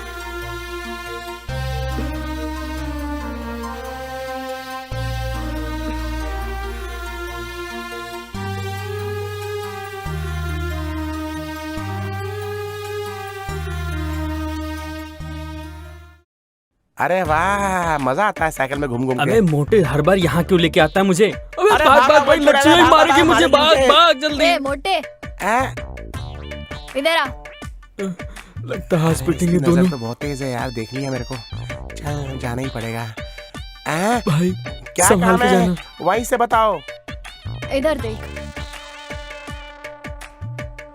अरे वाह, मजा आता है साइकिल में घूम घूम के। अबे मोटे, हर बार यहाँ क्यों लेके आता है मुझे? अबे अरे भाग भाग, भाग भाई, भाग, लच्छी भाग, मारेगी भाग, मुझे। भाग, भाग भाग, भाग जल्दी। ए मोटे, इधर आ। लगता है हॉस्पिटल नजर दोनों। तो बहुत तेज है यार, देखनी है मेरे को। चल जाना ही पड़ेगा। भाई क्या संभाल काम के है? जाना। वहीं से बताओ। इधर देख।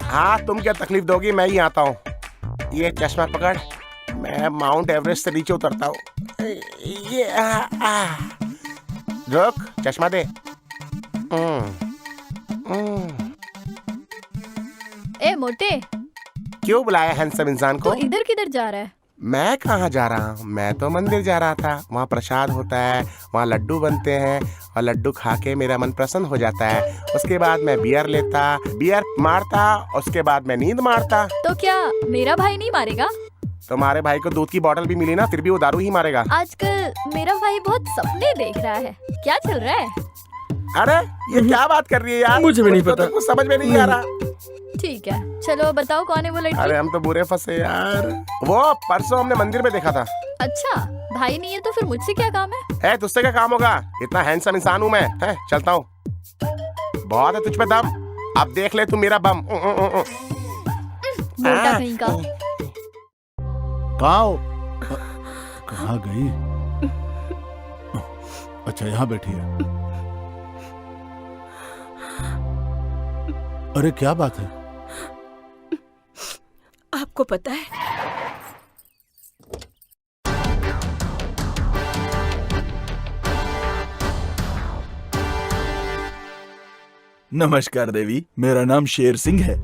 हाँ, तुम क्या तकलीफ दोगी, मैं ही आता हूँ। ये चश्मा पकड़, मैं माउंट एवरेस्ट से नीचे उतरता हूँ। ये रुक, चश्मा दे। ए मोटे, क्यों बुलाया हैंडसम इंसान को? तो इधर किधर जा रहा है? मैं कहाँ जा रहा हूँ? मैं तो मंदिर जा रहा था। वहाँ प्रसाद होता है, वहाँ लड्डू बनते हैं और लड्डू खा के मेरा मन प्रसन्न हो जाता है। उसके बाद मैं बियर लेता, बियर मारता, उसके बाद मैं नींद मारता। तो क्या मेरा भाई नहीं मारेगा? तुम्हारे भाई को दूध की बोतल भी मिली ना, फिर भी वो दारू ही मारेगा। आजकल मेरा भाई बहुत सपने देख रहा है। क्या चल रहा है? अरे ये क्या बात कर रही है यार? मुझे भी नहीं तो पता। कुछ समझ में नहीं आ रहा। ठीक है, चलो बताओ कौन है वो लड़की? अरे हम तो बुरे फंसे यार। वो परसों हमने मंदिर में देखा था। अच्छा, भाई नहीं है तो फिर मुझसे क्या काम है? तुझसे क्या काम होगा? इतना हैंडसम इंसान हूँ मैं। है, चलता हूँ। बहुत है तुझ पे दम, अब देख ले तू मेरा बम। मोटा कहीं का। कहाँ गई? अच्छा, यहाँ बैठी है। अरे क्या बात है? आपको पता है, नमस्कार देवी, मेरा नाम शेर सिंह है।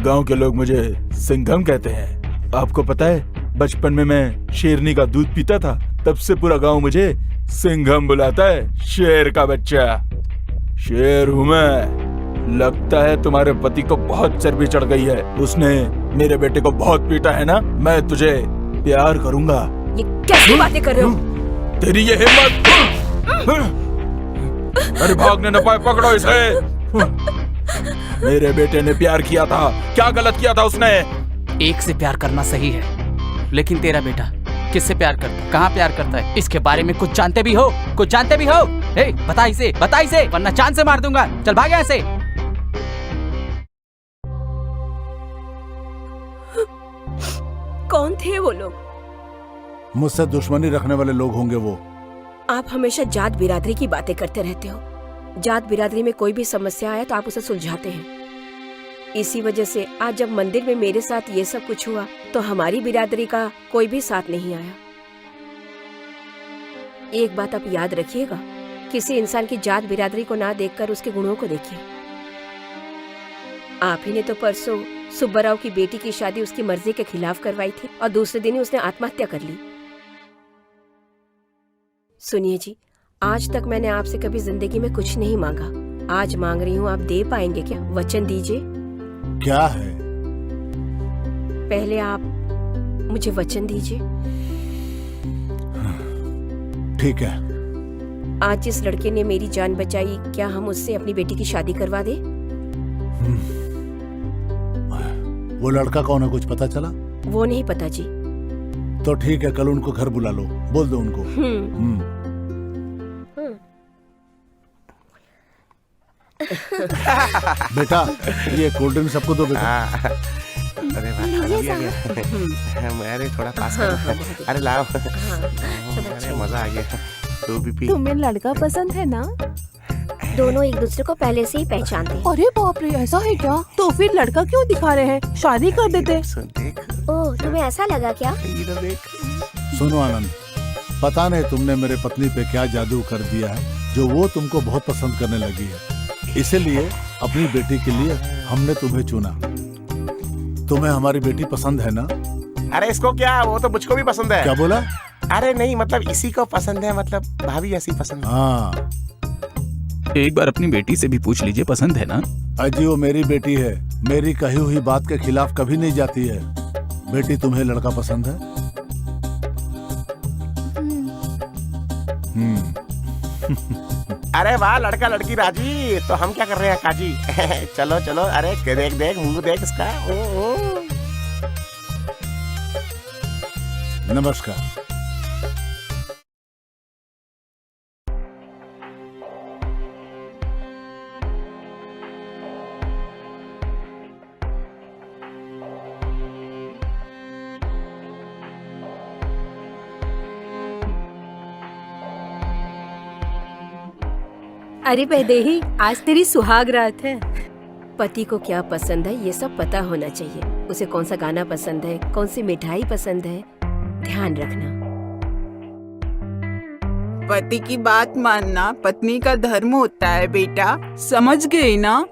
गांव के लोग मुझे सिंघम कहते हैं। आपको पता है, बचपन में मैं शेरनी का दूध पीता था, तब से पूरा गांव मुझे सिंघम बुलाता है। शेर का बच्चा, शेर हूँ मैं। लगता है तुम्हारे पति को बहुत चर्बी चढ़ गई है, उसने मेरे बेटे को बहुत पीटा है ना। मैं तुझे प्यार करूंगा। ये कैसी बातें कर रहे हो? तेरी ये हिम्मत! अरे भागने न पाए, पकड़ो इसे। मेरे बेटे ने प्यार किया था, क्या गलत किया था उसने? एक से प्यार करना सही है, लेकिन तेरा बेटा किससे प्यार करता है, कहाँ प्यार करता है, इसके बारे में कुछ जानते भी हो? कुछ जानते भी हो? ए, बता इसे, वरना चांद से मार दूंगा। चल भाग यहाँ से। कौन थे वो लोग? मुझसे दुश्मनी रखने वाले लोग होंगे वो। आप हमेशा जात बिरादरी की बातें करते रहते हो। जात बिरादरी में कोई भी समस्या आए तो आप उसे सुलझाते हैं। इसी वजह से आज जब मंदिर में मेरे साथ ये सब कुछ हुआ तो हमारी बिरादरी का कोई भी साथ नहीं आया। एक बात आप याद रखिएगा, किसी इंसान की जात बिरादरी को ना देखकर उसके गुणों को देखिए। आप ही ने तो परसों सुब्बाराव की बेटी की शादी उसकी मर्जी के खिलाफ करवाई थी और दूसरे दिन ही उसने आत्महत्या कर ली। सुनिए जी, आज तक मैंने आपसे कभी जिंदगी में कुछ नहीं मांगा। आज मांग रही हूँ, आप दे पाएंगे क्या? वचन दीजिए। क्या है? पहले आप मुझे वचन दीजिए। ठीक है, आज जिस लड़के ने मेरी जान बचाई, क्या हम उससे अपनी बेटी की शादी करवा दे? वो लड़का कौन है, कुछ पता चला? वो नहीं पता जी। तो ठीक है, कल उनको घर बुला लो, बोल दो उनको। बेटा ये कोल्ड ड्रिंक सबको दो बेटा। अरे वाह, खाना भी आ गया। अरे थोड़ा पास कर। अरे लाओ। अरे मजा आ गया। तू भी तुम्हें लड़का पसंद है ना? दोनों एक दूसरे को पहले से ही पहचानते हैं। अरे बाप रे, ऐसा है क्या? तो फिर लड़का क्यों दिखा रहे हैं? शादी कर देते। देख ओह, तुम्हें ऐसा लगा क्या? इधर देख। सुनो आनंद, पता नहीं तुमने मेरे पत्नी पे क्या जादू कर दिया है जो वो तुमको बहुत पसंद करने लगी है। इसीलिए अपनी बेटी के लिए हमने तुम्हें चुना। तुम्हें हमारी बेटी पसंद है ना? अरे इसको क्या, वो तो मुझको भी पसंद है। क्या बोला? अरे नहीं, मतलब इसी को पसंद है, मतलब भाभी ऐसी पसंद है। हाँ एक बार अपनी बेटी से भी पूछ लीजिए, पसंद है ना? अजी वो मेरी बेटी है, मेरी कही हुई बात के खिलाफ कभी नहीं जाती है। बेटी तुम्हें लड़का पसंद है? अरे वाह, लड़का लड़की राजी, तो हम क्या कर रहे हैं काजी? चलो चलो, अरे देख देख मुंह देख इसका। नमस्कार। अरे वैदेही, आज तेरी सुहाग रात है। पति को क्या पसंद है ये सब पता होना चाहिए। उसे कौन सा गाना पसंद है, कौन सी मिठाई पसंद है, ध्यान रखना। पति की बात मानना पत्नी का धर्म होता है बेटा, समझ गई ना?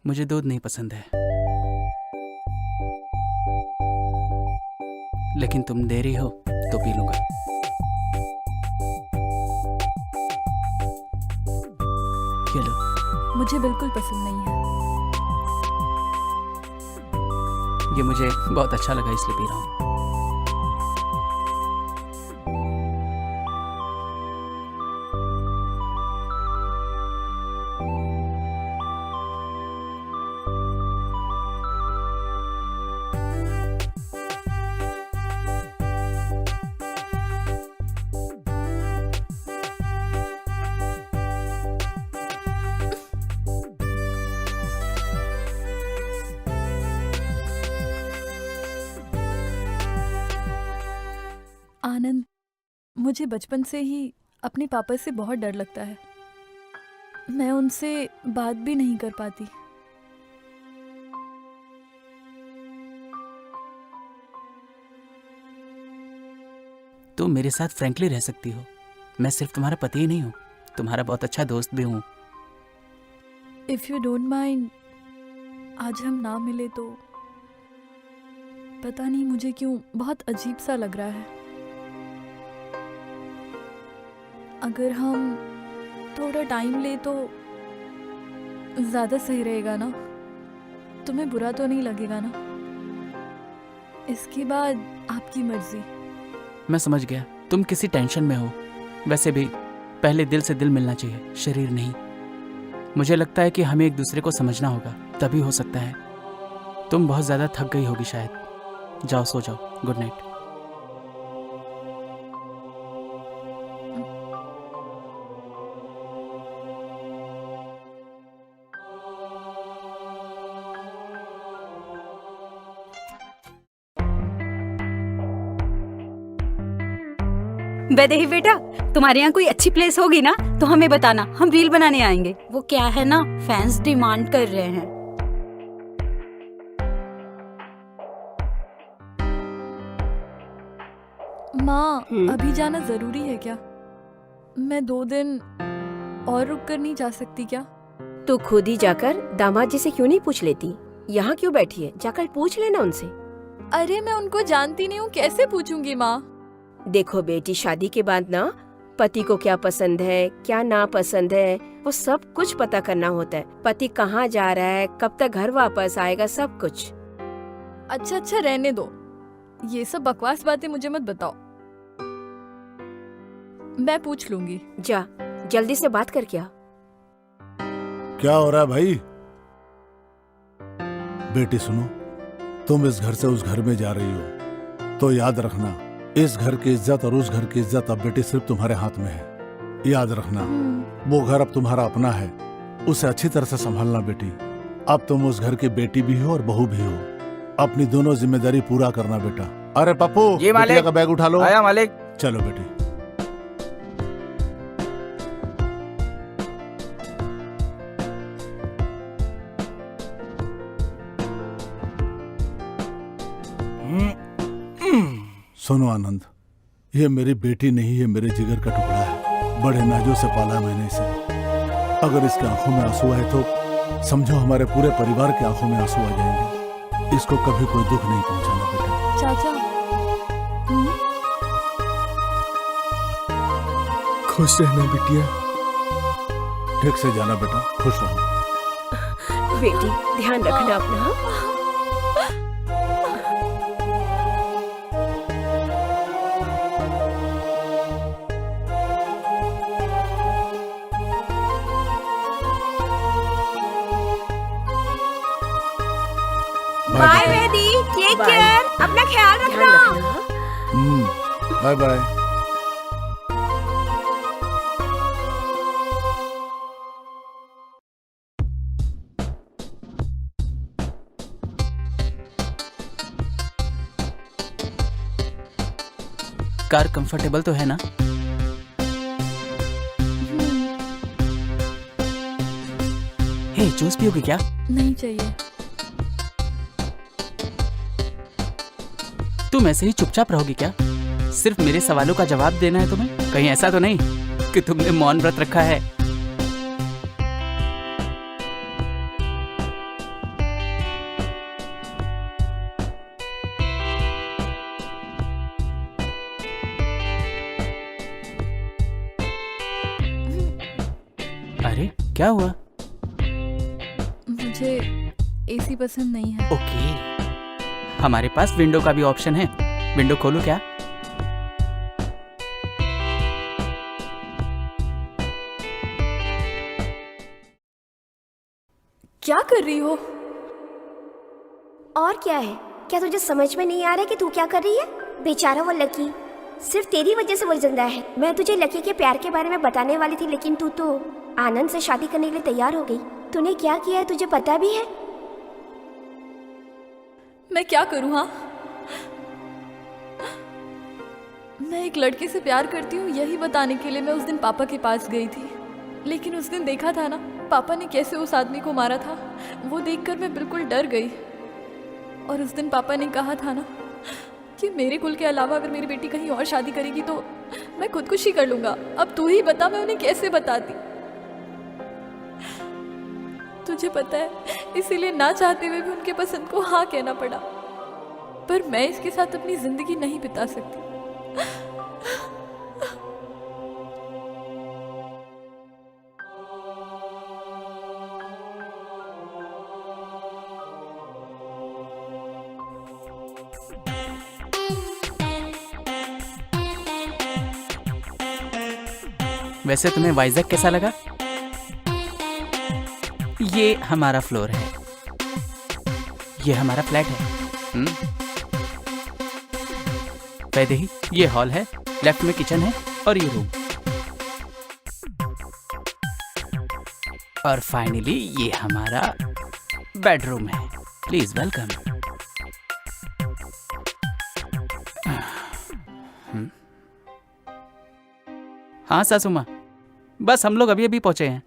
मुझे दूध नहीं पसंद है, लेकिन तुम दे रही हो तो पी लूंगा। ये लो। मुझे बिल्कुल पसंद नहीं है। ये मुझे बहुत अच्छा लगा इसलिए पी रहा हूँ। आनंद, मुझे बचपन से ही अपने पापा से बहुत डर लगता है। मैं उनसे बात भी नहीं कर पाती। तुम मेरे साथ फ्रैंकली रह सकती हो। मैं सिर्फ तुम्हारा पति ही नहीं हूँ, तुम्हारा बहुत अच्छा दोस्त भी हूँ। इफ यू डोंट माइंड, आज हम ना मिले तो पता नहीं मुझे क्यों बहुत अजीब सा लग रहा है। अगर हम थोड़ा टाइम ले तो ज्यादा सही रहेगा ना? तुम्हें बुरा तो नहीं लगेगा ना? इसके बाद आपकी मर्जी। मैं समझ गया, तुम किसी टेंशन में हो। वैसे भी पहले दिल से दिल मिलना चाहिए, शरीर नहीं। मुझे लगता है कि हमें एक दूसरे को समझना होगा, तभी हो सकता है। तुम बहुत ज़्यादा थक गई होगी शायद। जाओ सो जाओ, गुड नाइट। वैदेही बेटा, तुम्हारे यहाँ कोई अच्छी प्लेस होगी ना तो हमें बताना, हम रील बनाने आएंगे। वो क्या है ना, फैंस डिमांड कर रहे हैं। माँ, अभी जाना जरूरी है क्या? मैं 2 दिन और रुक कर नहीं जा सकती क्या? तू खुद ही जाकर दामाद जी से क्यों नहीं पूछ लेती? यहाँ क्यों बैठी है? जाकर पूछ लेना उनसे। अरे मैं उनको जानती नहीं हूँ, कैसे पूछूंगी माँ? देखो बेटी, शादी के बाद ना पति को क्या पसंद है, क्या ना पसंद है, वो सब कुछ पता करना होता है। पति कहाँ जा रहा है, कब तक घर वापस आएगा, सब कुछ। अच्छा रहने दो, ये सब बकवास बातें मुझे मत बताओ, मैं पूछ लूंगी। जा जल्दी से बात कर। क्या हो रहा है भाई? बेटी सुनो, तुम इस घर से उस घर में जा रही हो तो याद रखना, इस घर की इज्जत और उस घर की इज्जत अब बेटी सिर्फ तुम्हारे हाथ में है। याद रखना, वो घर अब तुम्हारा अपना है, उसे अच्छी तरह से संभालना बेटी। अब तुम उस घर की बेटी भी हो और बहू भी हो, अपनी दोनों जिम्मेदारी पूरा करना बेटा। अरे पप्पू, जी मालिक। बिटिया का बैग उठा लो। आया मालिक। चलो बेटी। सुनो आनंद, ये मेरी बेटी नहीं, ये मेरे जिगर का टुकड़ा है। बड़े नाजों से पाला मैंने इसे। अगर इसकी आंखों में आंसू आए तो समझो हमारे पूरे परिवार की आंखों में आंसू आ जाएंगे। इसको कभी कोई दुख नहीं पहुंचाना बेटा। चाचा खुश रहना बिटिया। ठीक से जाना बेटा, खुश रहो। बेटी ध्यान रखना अपना। बाय वेदी, टेक केयर, अपना ख्याल रखना। Bye bye. कार कंफर्टेबल तो है ना? हे, जूस पियोगे क्या? नहीं चाहिए। तुम ऐसे ही चुपचाप रहोगी क्या? सिर्फ मेरे सवालों का जवाब देना है तुम्हें? कहीं ऐसा तो नहीं कि तुमने मौन व्रत रखा है? अरे क्या हुआ? मुझे एसी पसंद नहीं है। ओके, हमारे पास विंडो का भी ऑप्शन है। विंडो खोलूं क्या? क्या कर रही हो? और क्या है? क्या तुझे समझ में नहीं आ रहा कि तू क्या कर रही है? बेचारा वो लकी, सिर्फ तेरी वजह से वो जिंदा है। मैं तुझे लकी के प्यार के बारे में बताने वाली थी, लेकिन तू तो आनंद से शादी करने के लिए तैयार हो गई। तूने क्या किया है तुझे पता भी है? मैं क्या करूं? हाँ, मैं एक लड़के से प्यार करती हूँ, यही बताने के लिए मैं उस दिन पापा के पास गई थी। लेकिन उस दिन देखा था ना पापा ने कैसे उस आदमी को मारा था, वो देखकर मैं बिल्कुल डर गई। और उस दिन पापा ने कहा था ना कि मेरे कुल के अलावा अगर मेरी बेटी कहीं और शादी करेगी तो मैं खुदकुशी कर लूंगा। अब तू ही बता, मैं उन्हें कैसे बताती? तुझे पता है, इसीलिए ना चाहते हुए भी उनके पसंद को हाँ कहना पड़ा। पर मैं इसके साथ अपनी जिंदगी नहीं बिता सकती। वैसे तुम्हें वाइजैक कैसा लगा? ये हमारा फ्लोर है, ये हमारा फ्लैट है। वैदेही, ये हॉल है, लेफ्ट में किचन है और ये रूम, और फाइनली ये हमारा बेडरूम है। Please welcome. हाँ सासू माँ, बस हम लोग अभी अभी पहुंचे हैं।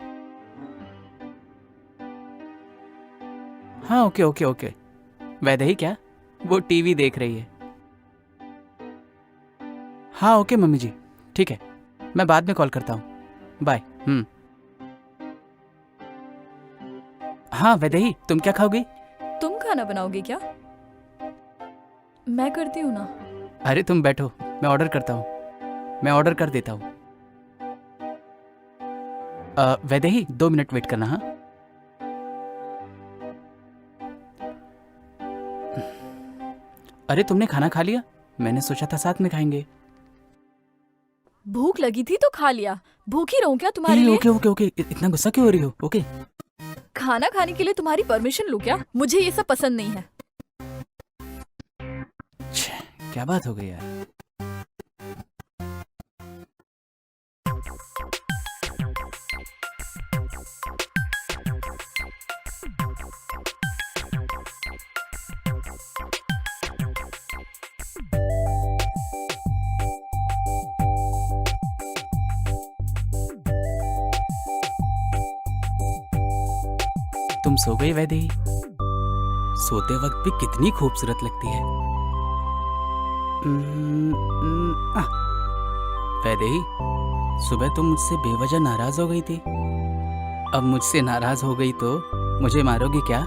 हाँ ओके ओके ओके। वैदेही क्या? वो टीवी देख रही है। हाँ ओके मम्मी जी, ठीक है, मैं बाद में कॉल करता हूँ। बाय। हाँ वैदेही, तुम क्या खाओगी? तुम खाना बनाओगे क्या? मैं करती हूँ ना। अरे तुम बैठो, मैं ऑर्डर करता हूँ, मैं ऑर्डर कर देता हूँ। वैदेही 2 मिनट वेट करना। हाँ, अरे तुमने खाना खा लिया? मैंने सोचा था साथ में खाएंगे। भूख लगी थी तो खा लिया, भूख ही रहूं क्या तुम्हारे लिए? ओके ओके ओके, इतना गुस्सा क्यों हो रही हो? ओके, खाना खाने के लिए तुम्हारी परमिशन लूं क्या? मुझे ये सब पसंद नहीं है। क्या बात हो गई यार। तुम सो गई वैदेही? सोते वक्त भी कितनी खूबसूरत लगती है। वैदेही, सुबह तुम मुझसे बेवजह नाराज हो गई थी, अब मुझसे नाराज हो गई तो मुझे मारोगी क्या?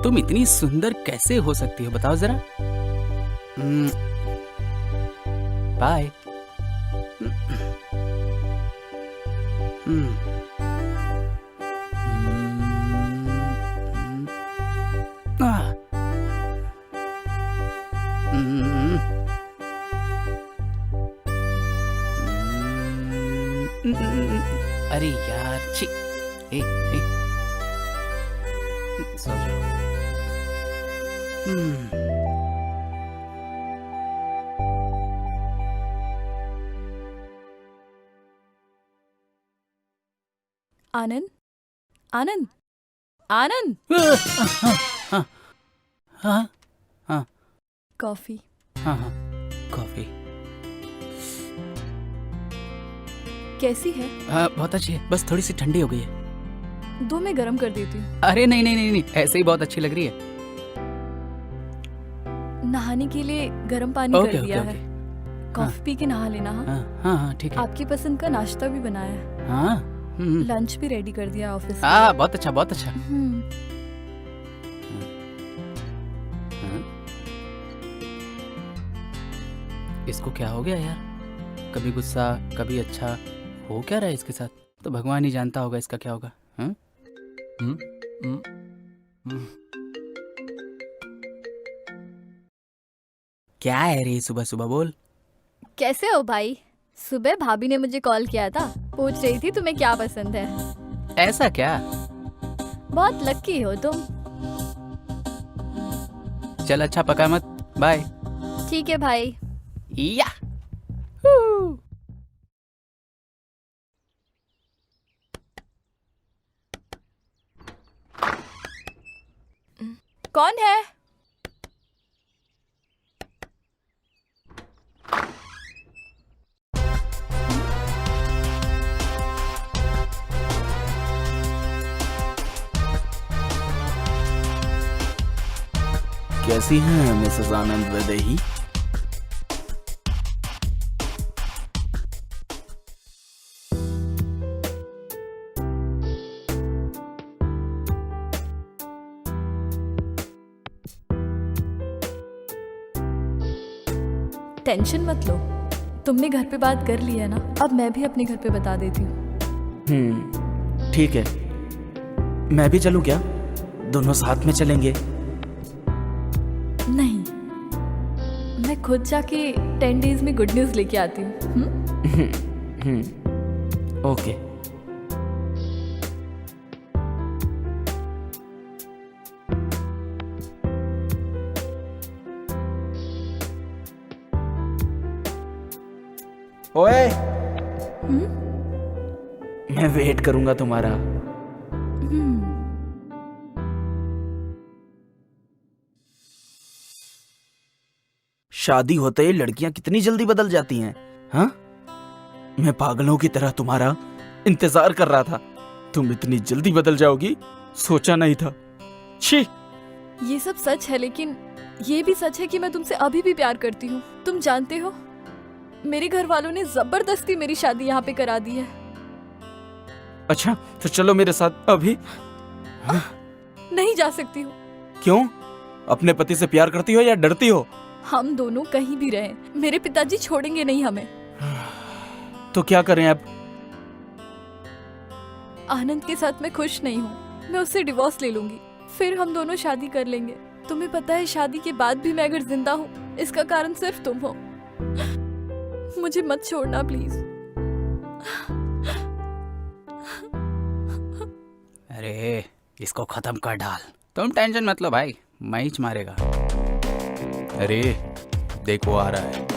तुम इतनी सुंदर कैसे हो सकती हो, बताओ जरा। बाय। अरे यार, छी, सो जाओ। आनंद, आनंद, आनंद। हाँ हाँ हाँ, कॉफी। हाँ हाँ, कॉफी कैसी है? बहुत अच्छी है, बस थोड़ी सी ठंडी हो गई है। दो मैं गरम कर देती हूँ। अरे नहीं नहीं नहीं नहीं, ऐसे ही बहुत अच्छी लग रही है। नहाने के लिए गर्म पानी ओके, कर दिया ओके, है। ओके। कॉफी पी के नहा लेना। हाँ हाँ हाँ, ठीक है। आपकी पसंद का नाश्ता भी बनाया है। हाँ, लंच भी रेडी कर दिया ऑफिस में। हाँ, बहुत अच्छा, बहुत अच्छा। इसको क्या हो गया यार? कभी गुस्सा, कभी अच्छा, हो क्या रहा है इसके साथ? तो भगवान ही जानता होगा इसका क्या होगा। क्या है रे सुबह सुबह, बोल। कैसे हो भाई? सुबह भाभी ने मुझे कॉल किया था, पूछ रही थी तुम्हें क्या पसंद है। ऐसा क्या? बहुत लकी हो तुम। चल अच्छा, पका मत, बाय। ठीक है भाई। या कौन है? कैसी हैं मिसेस आनंद वैदेही? टेंशन मत लो, तुमने घर पे बात कर ली है ना, अब मैं भी अपने घर पे बता देती हूँ। ठीक है। मैं भी चलूं क्या? दोनों साथ में चलेंगे। नहीं, मैं खुद जाके 10 डेज में गुड न्यूज लेके आती हूँ। ओके। ओए, मैं वेट करूंगा तुम्हारा। शादी होते ही लड़कियां कितनी जल्दी बदल जाती हैं, हाँ? मैं पागलों की तरह तुम्हारा इंतजार कर रहा था। तुम इतनी जल्दी बदल जाओगी, सोचा नहीं था। छी! ये सब सच है, लेकिन ये भी सच है कि मैं तुमसे अभी भी प्यार करती हूँ। तुम जानते हो, मेरे घर वालों ने जबरदस्ती मेरी शादी यहाँ पे करा दी है। अच्छा, तो चलो मेरे साथ अभी। नहीं जा सकती हूँ। क्यों? अपने पति से प्यार करती हो या डरती हो? हम दोनों कहीं भी रहें, मेरे पिताजी छोड़ेंगे नहीं हमें। तो क्या करें अब? आनंद के साथ मैं खुश नहीं हूँ, मैं उससे डिवोर्स ले लूंगी, फिर हम दोनों शादी कर लेंगे। तुम्हें पता है शादी के बाद भी मैं अगर जिंदा हूँ इसका कारण सिर्फ तुम हो। मुझे मत छोड़ना प्लीज। अरे इसको खत्म कर डाल। तुम टेंशन मत लो भाई, मैच मारेगा। अरे देखो आ रहा है।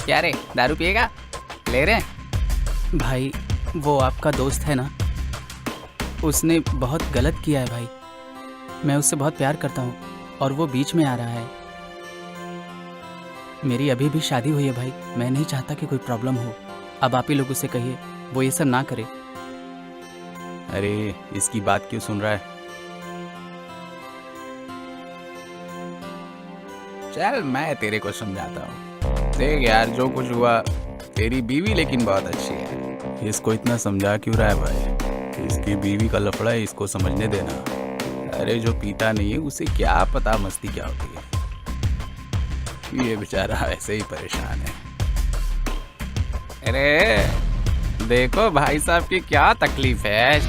क्या रे, दारू पिएगा? ले रहे हैं? भाई वो आपका दोस्त है ना, उसने बहुत गलत किया है भाई। मैं उससे बहुत प्यार करता हूँ और वो बीच में आ रहा है। मेरी अभी भी शादी हुई है भाई, मैं नहीं चाहता कि कोई प्रॉब्लम हो। अब आप ही लोग उसे कहिए वो ये सब ना करे। अरे इसकी बात क्यों सुन रहा है? चल मैं तेरे को समझाता हूँ। देख यार, जो कुछ हुआ, तेरी बीवी लेकिन बहुत अच्छी है। इसको इतना समझा क्यों रहा है भाई? इसकी बीवी का लफड़ा है, इसको समझने देना। अरे जो पीता नहीं है उसे क्या पता मस्ती क्या होती है। ये बेचारा ऐसे ही परेशान है। अरे देखो भाई साहब की क्या तकलीफ है।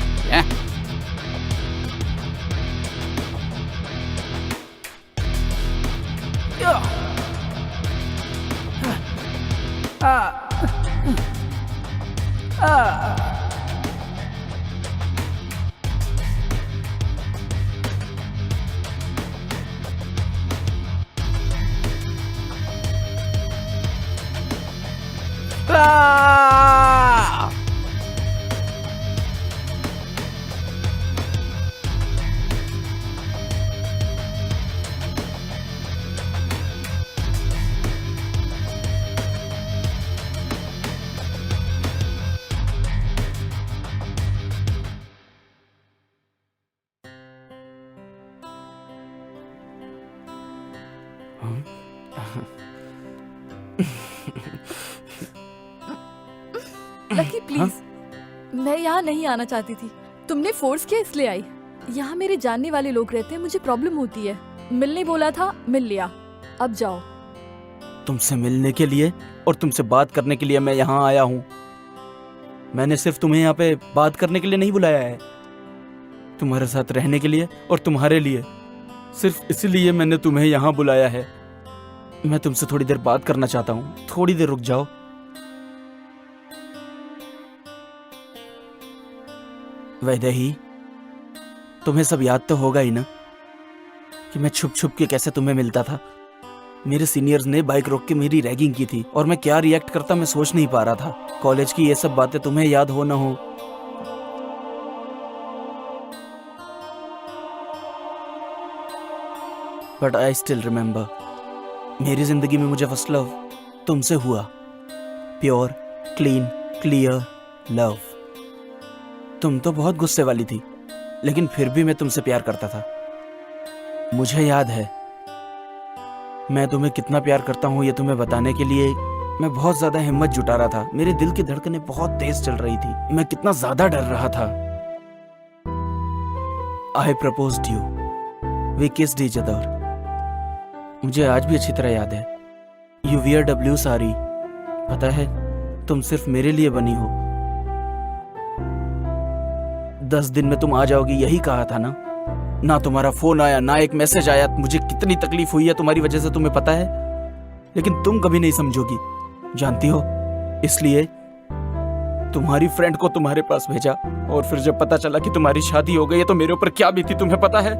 लकी प्लीज, मैं यहाँ नहीं आना चाहती थी, तुमने फोर्स किया इसलिए आई। यहाँ मेरे जानने वाले लोग रहते हैं, मुझे प्रॉब्लम होती है। मिलने बोला था, मिल लिया, अब जाओ। तुमसे मिलने के लिए और तुमसे बात करने के लिए मैं यहाँ आया हूँ। मैंने सिर्फ तुम्हें यहाँ पे बात करने के लिए नहीं बुलाया है, तुम्हारे साथ रहने के लिए और तुम्हारे लिए। सिर्फ इसलिए मैंने तुम्हें यहाँ बुलाया है। मैं तुमसे थोड़ी देर बात करना चाहता हूँ, थोड़ी देर रुक जाओ। वैदेही, तुम्हें सब याद तो होगा ही ना कि मैं छुप छुप के कैसे तुम्हें मिलता था। मेरे सीनियर्स ने बाइक रोक के मेरी रैगिंग की थी और मैं क्या रिएक्ट करता मैं सोच नहीं पा रहा था। कॉलेज की ये सब बातें तुम्हें याद हो ना हो, बट आई स्टिल रिमेंबर। मेरी जिंदगी में मुझे फर्स्ट लव तुमसे हुआ। Pure, clean, clear love. तुम तो बहुत गुस्से वाली थी, लेकिन फिर भी मैं तुमसे प्यार करता था। मुझे याद है मैं तुम्हें कितना प्यार करता हूँ, ये तुम्हें बताने के लिए मैं बहुत ज्यादा हिम्मत जुटा रहा था। मेरे दिल की धड़कनें बहुत तेज चल रही थी, मैं कितना ज्यादा डर रहा था। I proposed you, we kissed each other. मुझे आज भी अच्छी तरह याद है। You wear a blue sari, पता है तुम सिर्फ मेरे लिए बनी हो। 10 दिन में तुम आ जाओगी, यही कहा था ना। ना तुम्हारा फोन आया, ना एक मैसेज आया। मुझे कितनी तकलीफ हुई है तुम्हारी वजह से, तुम्हें पता है, लेकिन तुम कभी नहीं समझोगी, जानती हो। इसलिए तुम्हारी फ्रेंड को तुम्हारे पास भेजा, और फिर जब पता चला कि तुम्हारी शादी हो गई है तो मेरे ऊपर क्या बीती तुम्हें पता है।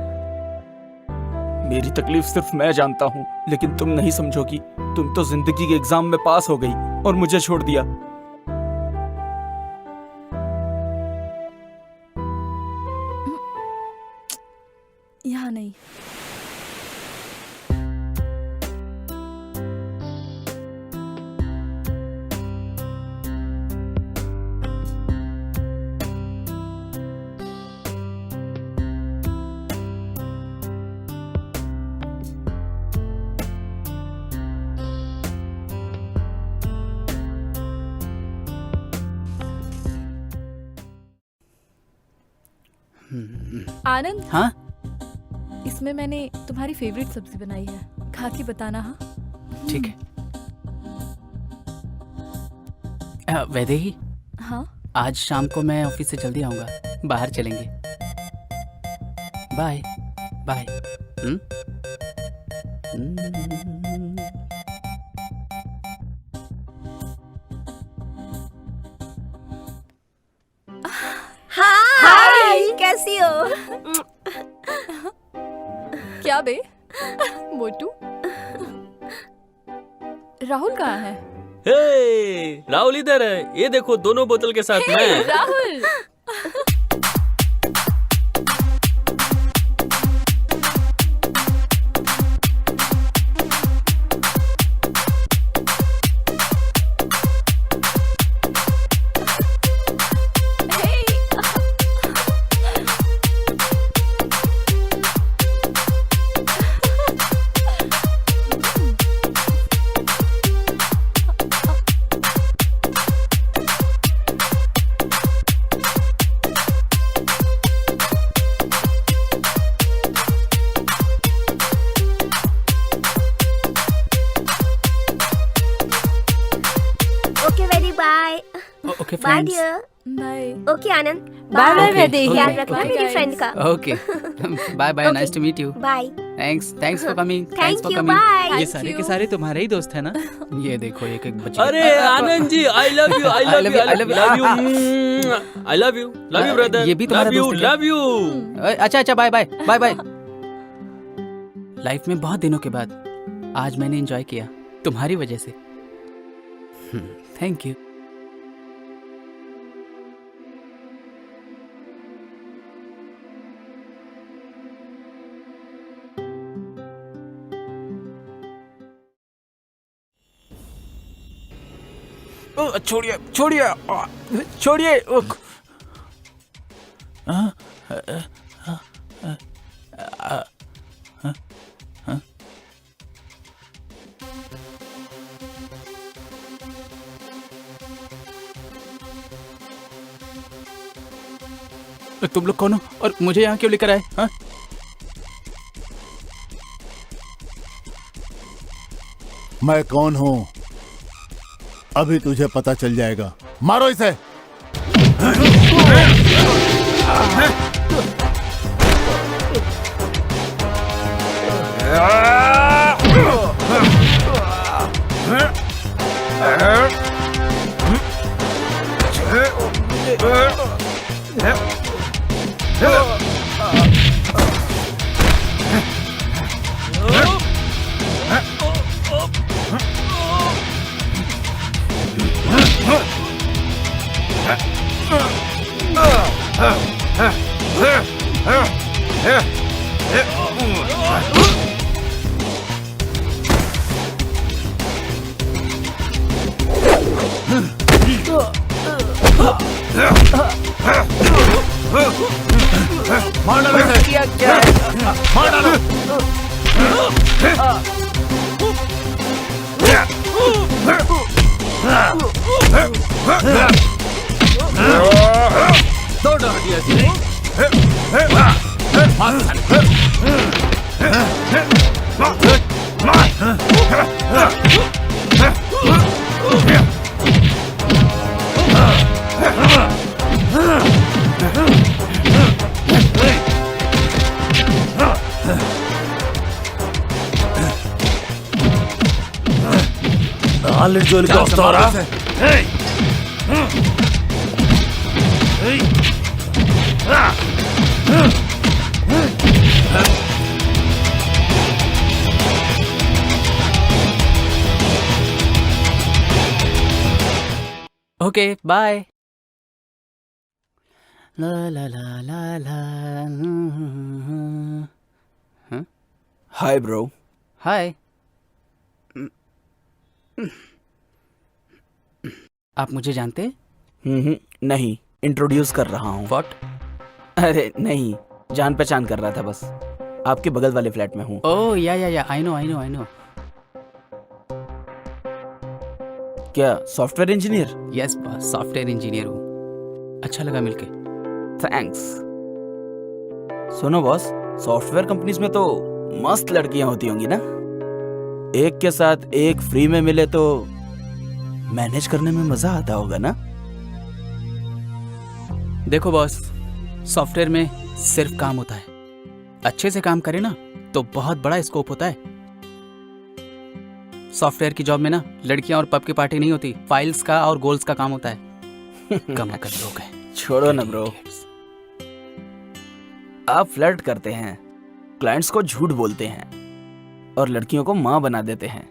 मेरी तकलीफ सिर्फ मैं जानता हूँ, लेकिन तुम नहीं समझोगी। तुम तो जिंदगी के एग्जाम में पास हो गई और मुझे छोड़ दिया। यहाँ नहीं। आनंद, हाँ इसमें मैंने तुम्हारी फेवरेट सब्जी बनाई है, खा के बताना। हाँ ठीक है। वैदेही, हाँ आज शाम को मैं ऑफिस से जल्दी आऊंगा, बाहर चलेंगे। Bye bye. हाय, कैसी हो? क्या बे मोटू, राहुल कहाँ है? हे, राहुल इधर है, ये देखो दोनों बोतल के साथ मैं। Rahul okay very bye. Okay bye friends. Dear. Bye. Okay Anand, bye bye Okay, Vaidehi. okay, ध्यान रखना okay. मेरी फ्रेंड का। Okay bye bye, nice to meet you. Bye. Thanks for coming. Thank you, bye. ये सारे के सारे तुम्हारे ही दोस्त है ना? ये देखो एक एक बच्चे। अरे Anand ji, I love you, I love you, I love you, I love you, love you brother, ये भी तुम्हारा लव यू, दोस्त है क्या? Love you. अच्छा bye bye bye bye. Life में बहुत दिनों के बाद आज मैंने एंजॉय किया तुम्हारी वजह से। Thank you. छोड़िए छोड़िए छोड़िए। तुम लोग कौन हो और मुझे यहाँ क्यों लेकर आए? हाँ? मैं कौन हूँ अभी तुझे पता चल जाएगा। मारो इसे। मार डालो इसे। मार डालो। दो डाल दिया इसे। Hallin kohtaa. Hei! Okay bye. ला ला ला ला ला। Hi bro. हाय। आप मुझे जानते? नहीं, इंट्रोड्यूस कर रहा हूँ। व्हाट? अरे नहीं, जान पहचान कर रहा था बस। आपके बगल वाले फ्लैट में हूँ। ओह या आई नो। क्या software engineer? Yes boss, software engineer हूँ। अच्छा लगा मिलके। थैंक्स। सुनो बॉस, सॉफ्टवेयर कंपनीज में तो मस्त लड़कियां होती होंगी ना? एक के साथ एक फ्री में मिले तो मैनेज करने में मजा आता होगा ना? देखो बॉस, सॉफ्टवेयर में सिर्फ काम होता है, अच्छे से काम करे ना तो बहुत बड़ा स्कोप होता है। सॉफ्टवेयर की जॉब में ना लड़कियां और पब की पार्टी नहीं होती, फाइल्स का और गोल्स का काम होता है। कम कर लोग हैं। छोड़ो ना ब्रो, आप फ्लर्ट करते हैं, क्लाइंट्स को झूठ बोलते हैं और लड़कियों को माँ बना देते हैं।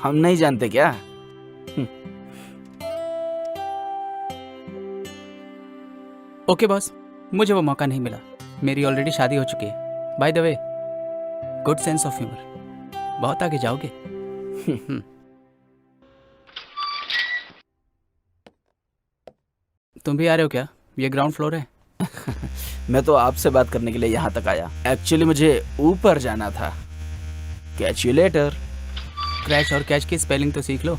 हम नहीं जानते क्या? ओके बॉस, मुझे वो मौका नहीं मिला, मेरी ऑलरेडी शादी हो चुकी है। By the way, good sense of humour, बहुत आगे जाओगे। तुम भी आ रहे हो क्या? ये ग्राउंड फ्लोर है। मैं तो आपसे बात करने के लिए यहाँ तक आया। एक्चुअली मुझे ऊपर जाना था। Catch you later. क्रैश और कैच की स्पेलिंग तो सीख लो।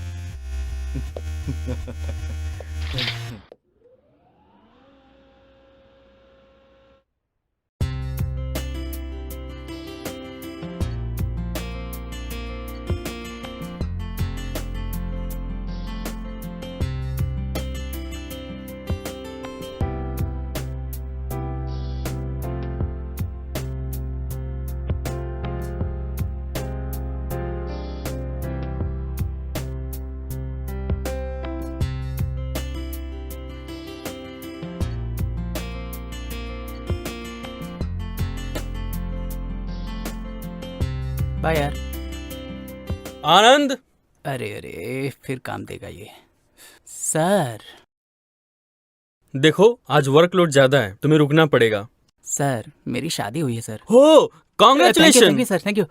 बाय यार। आनंद, अरे अरे, फिर काम देगा ये। सर देखो आज वर्कलोड ज्यादा है, तुम्हें रुकना पड़ेगा। सर, मेरी शादी हुई है सर। हो, thank congratulation you sir, thank you.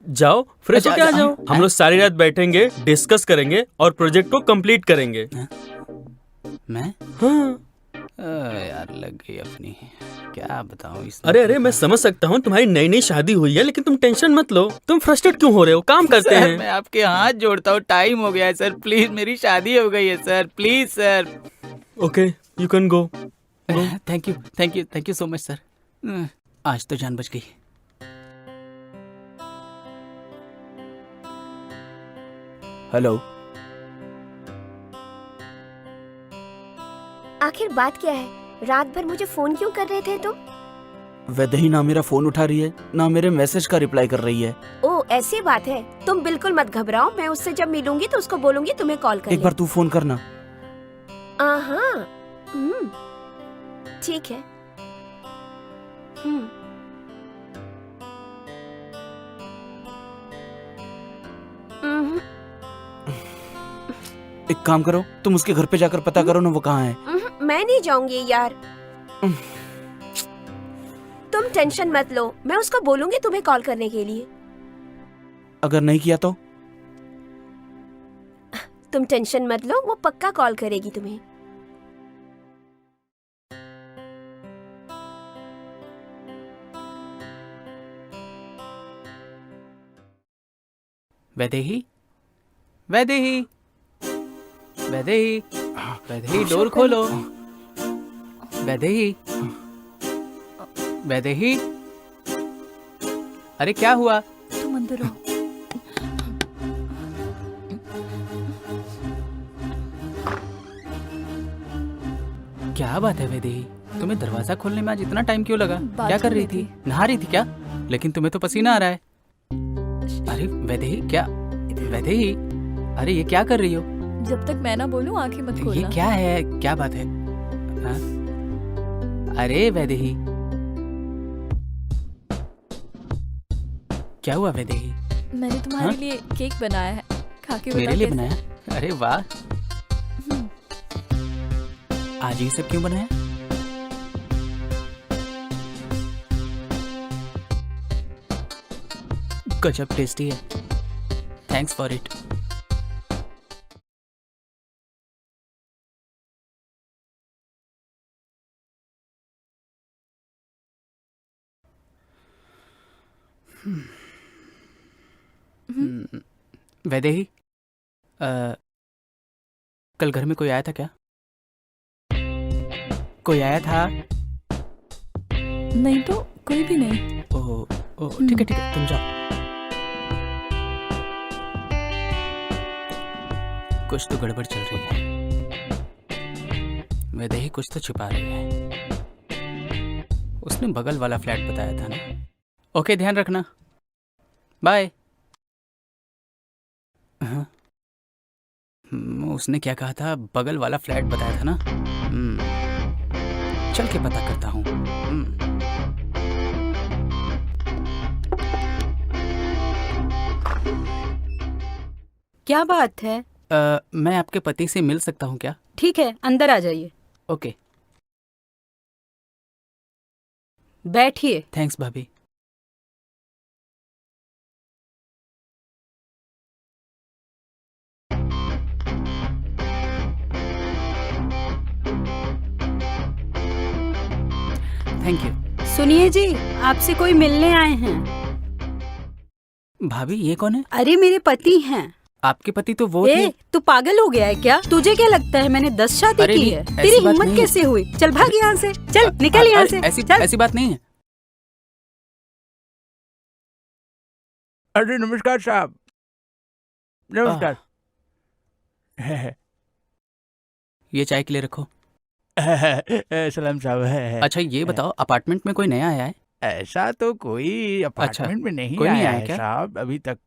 जाओ फ्रेश होके आ जाओ। हम लोग सारी रात बैठेंगे, डिस्कस करेंगे और प्रोजेक्ट को कंप्लीट करेंगे। मैं? हाँ। यार लग गई अपनी, क्या बताऊं इस। अरे अरे, मैं समझ सकता हूँ तुम्हारी नई नई शादी हुई है, लेकिन तुम टेंशन मत लो। तुम फ्रस्ट्रेट क्यों हो रहे हो? काम करते हैं। मैं आपके हाथ जोड़ता हूँ, टाइम हो गया है सर, प्लीज मेरी शादी हो गई है sir, please sir. Okay, you can go. Thank you, thank you, thank you so much sir. आज तो जान बच गई। हेलो, आखिर बात क्या है? रात भर मुझे फोन क्यों कर रहे थे तुम? वैदेही ना मेरा फोन उठा रही है, ना मेरे मैसेज का रिप्लाई कर रही है। ओ ऐसी बात है, तुम बिल्कुल मत घबराओ, मैं उससे जब मिलूंगी तो उसको बोलूंगी तुम्हें कॉल कर एक बार तू फोन करना। हाँ, ठीक है। एक काम करो, तुम उसके घर पे जाकर पता करो ना वो कहाँ है। मैं नहीं जाऊंगी यार। तुम टेंशन मत लो, मैं उसको बोलूंगी तुम्हें कॉल करने के लिए। अगर नहीं किया तो? तुम टेंशन मत लो, वो पक्का कॉल करेगी तुम्हें। वैदेही, वैदेही, वैदेही, वैदेही, डोर खोलो। वैदेही, वैदेही, अरे क्या हुआ? तुम अंदर आओ। क्या बात है वैदेही, तुम्हें दरवाजा खोलने में आज इतना टाइम क्यों लगा? क्या कर रही थी? नहा रही थी क्या? लेकिन तुम्हें तो पसीना आ रहा है। अरे वैदेही, क्या? वैदेही, अरे ये क्या कर रही हो? जब तक मैं ना बोलूं आंखें मत खोलना। ये क्या है? क्या बात है? हाँ? अरे वैदेही, क्या हुआ वैदेही? मैंने तुम्हारे हाँ? लिए केक बनाया है, खा के मेरे बता लिए कैसा बनाया? है? अरे वाह, आज ये सब क्यों बनाया? गजब टेस्टी है, थैंक्स फॉर इट। वैदेही, कल घर में कोई आया था क्या? कोई आया था? नहीं तो कोई भी नहीं। ओह ठीक है तुम जाओ। कुछ तो गड़बड़ चल रही है। वैदेही कुछ तो छुपा रही है। उसने बगल वाला फ्लैट बताया था ना। ओके, ध्यान रखना, बाय। हाँ, उसने क्या कहा था? बगल वाला फ्लैट बताया था ना। चल के पता करता हूँ। क्या बात है? मैं आपके पति से मिल सकता हूँ क्या? ठीक है, अंदर आ जाइए। ओके। बैठिए। थैंक्स भाभी। Thank you. सुनिए जी, आपसे कोई मिलने आए हैं। भाभी ये कौन है? अरे मेरे पति हैं। आपके पति तो वो थे। तू पागल हो गया है क्या? तुझे क्या लगता है मैंने 10 शादी अरे की नहीं, है? ऐसी तेरी बात हिम्मत नहीं है। कैसे हुई? चल भाग यहाँ से, चल निकल यहाँ से। ऐसी बात नहीं है। अरे नमस्कार साहब, नमस्कार। ये चाय के लिए रखो। सलाम साहब। अच्छा ये बताओ, अपार्टमेंट में कोई नया आया है? ऐसा तो कोई अपार्टमेंट में नहीं कोई नहीं आया आया है क्या? साहब अभी तक।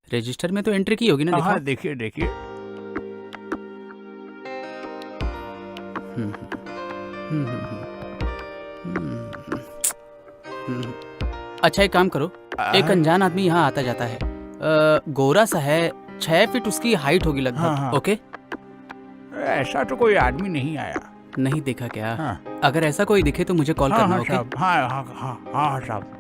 रजिस्टर में तो एंट्री की होगी ना? हाँ देखो। देखिए देखिए। अच्छा एक काम करो, एक अनजान आदमी यहाँ आता जाता है, गोरा सा है, 6 फीट उसकी हाइट होगी लगभग। हाँ। ओके। ऐसा तो कोई आदमी नहीं आया। नहीं देखा क्या? हाँ। अगर ऐसा कोई दिखे तो मुझे कॉल करना। ओके साहब। हाँ साहब।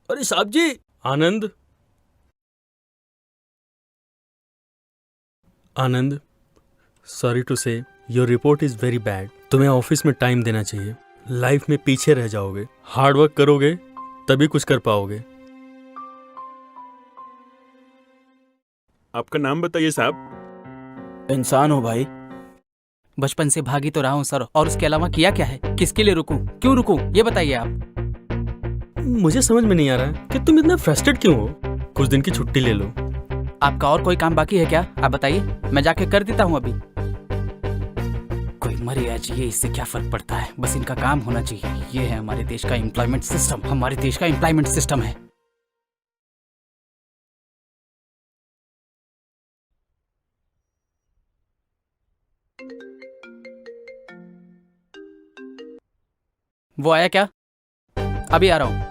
अरे साहब जी। आनंद, सॉरी टू से your report is very bad. तुम्हें ऑफिस में टाइम देना चाहिए। लाइफ में पीछे रह जाओगे। हार्ड वर्क करोगे तभी कुछ कर पाओगे। आपका नाम बताइए साहब। इंसान हो भाई। बचपन से भागी तो रहा हूँ सर, और उसके अलावा किया क्या है? किसके लिए रुकूं? क्यों रुकूं? ये बताइए आप। मुझे समझ में नहीं आ रहा कि तुम इतना फ्रस्ट्रेट क्यों हो। कुछ दिन की छुट्टी ले लो। आपका और कोई काम बाकी है क्या? आप बताइए, मैं जाके कर देता हूँ अभी। कोई मरे या जिए इससे क्या फर्क पड़ता है, बस इनका काम होना चाहिए। ये है हमारे देश का एम्प्लॉयमेंट सिस्टम। हमारे देश का एम्प्लॉयमेंट सिस्टम है। वो आया क्या? अभी आ रहा हूँ।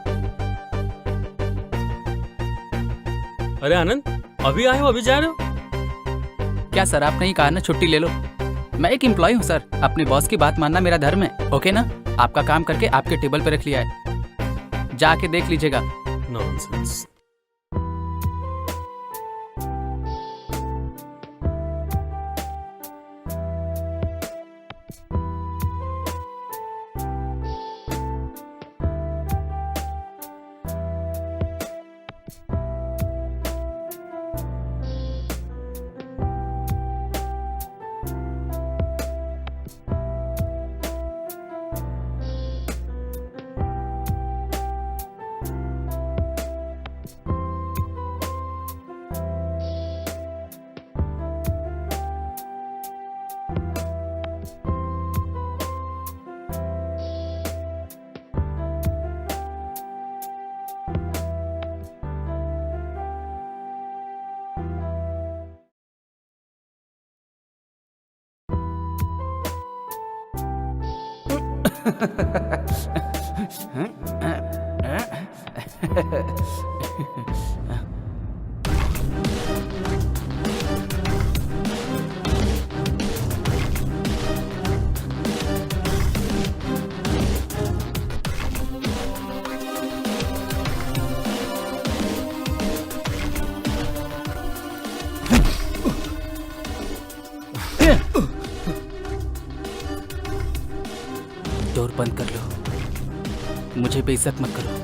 अरे आनंद, अभी आए हो, अभी जा रहे हो? क्या सर, आपने ही कहा ना छुट्टी ले लो। मैं एक एम्प्लॉय हूँ सर, अपने बॉस की बात मानना मेरा धर्म है। ओके ना? आपका काम करके आपके टेबल पे रख लिया है, जाके देख लीजिएगा। नॉनसेंस। डोर बंद कर लो। मुझे बेइज्जत मत करो।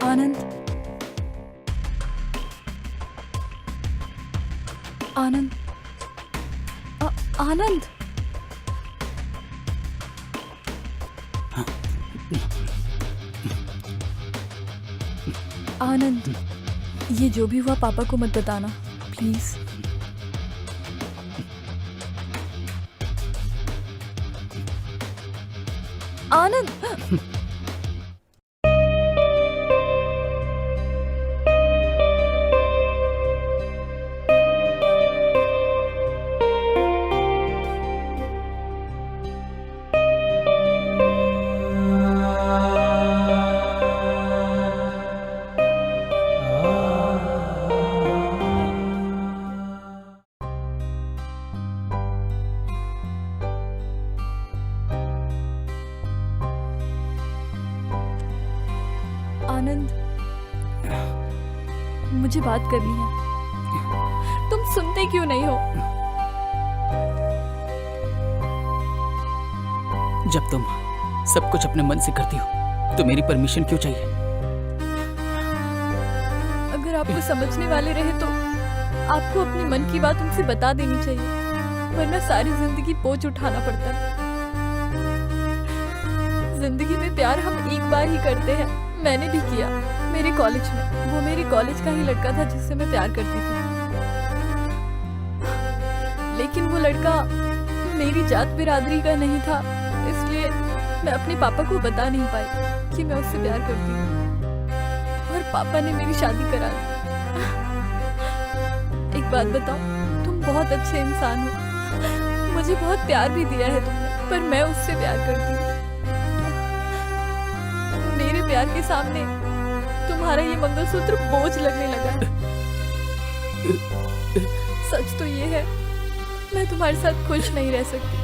आनंद, आनंद, आनंद। आनंद, ये जो भी हुआ पापा को मत बताना प्लीज। आनंद, आनंद, मुझे बात करनी है। तुम सुनते क्यों नहीं हो? जब तुम सब कुछ अपने मन से करती हो तो मेरी परमिशन क्यों चाहिए? अगर आपको समझने वाले रहे तो आपको अपने मन की बात उनसे बता देनी चाहिए, वरना सारी जिंदगी बोझ उठाना पड़ता है। जिंदगी में प्यार हम एक बार ही करते हैं। मैंने भी किया, मेरे कॉलेज में। वो मेरे कॉलेज का ही लड़का था जिससे मैं प्यार करती थी, लेकिन वो लड़का मेरी जात बिरादरी का नहीं था, इसलिए मैं अपने पापा को बता नहीं पाई कि मैं उससे प्यार करती हूँ, और पापा ने मेरी शादी करा दी। एक बात बताऊं, तुम बहुत अच्छे इंसान हो, मुझे बहुत प्यार भी दिया है तुमने, पर मैं उससे प्यार करती हूँ। मेरे प्यार के सामने तुम्हारा ये मंगलसूत्र बोझ लगने लगा है। सच तो ये है, मैं तुम्हारे साथ खुश नहीं रह सकती।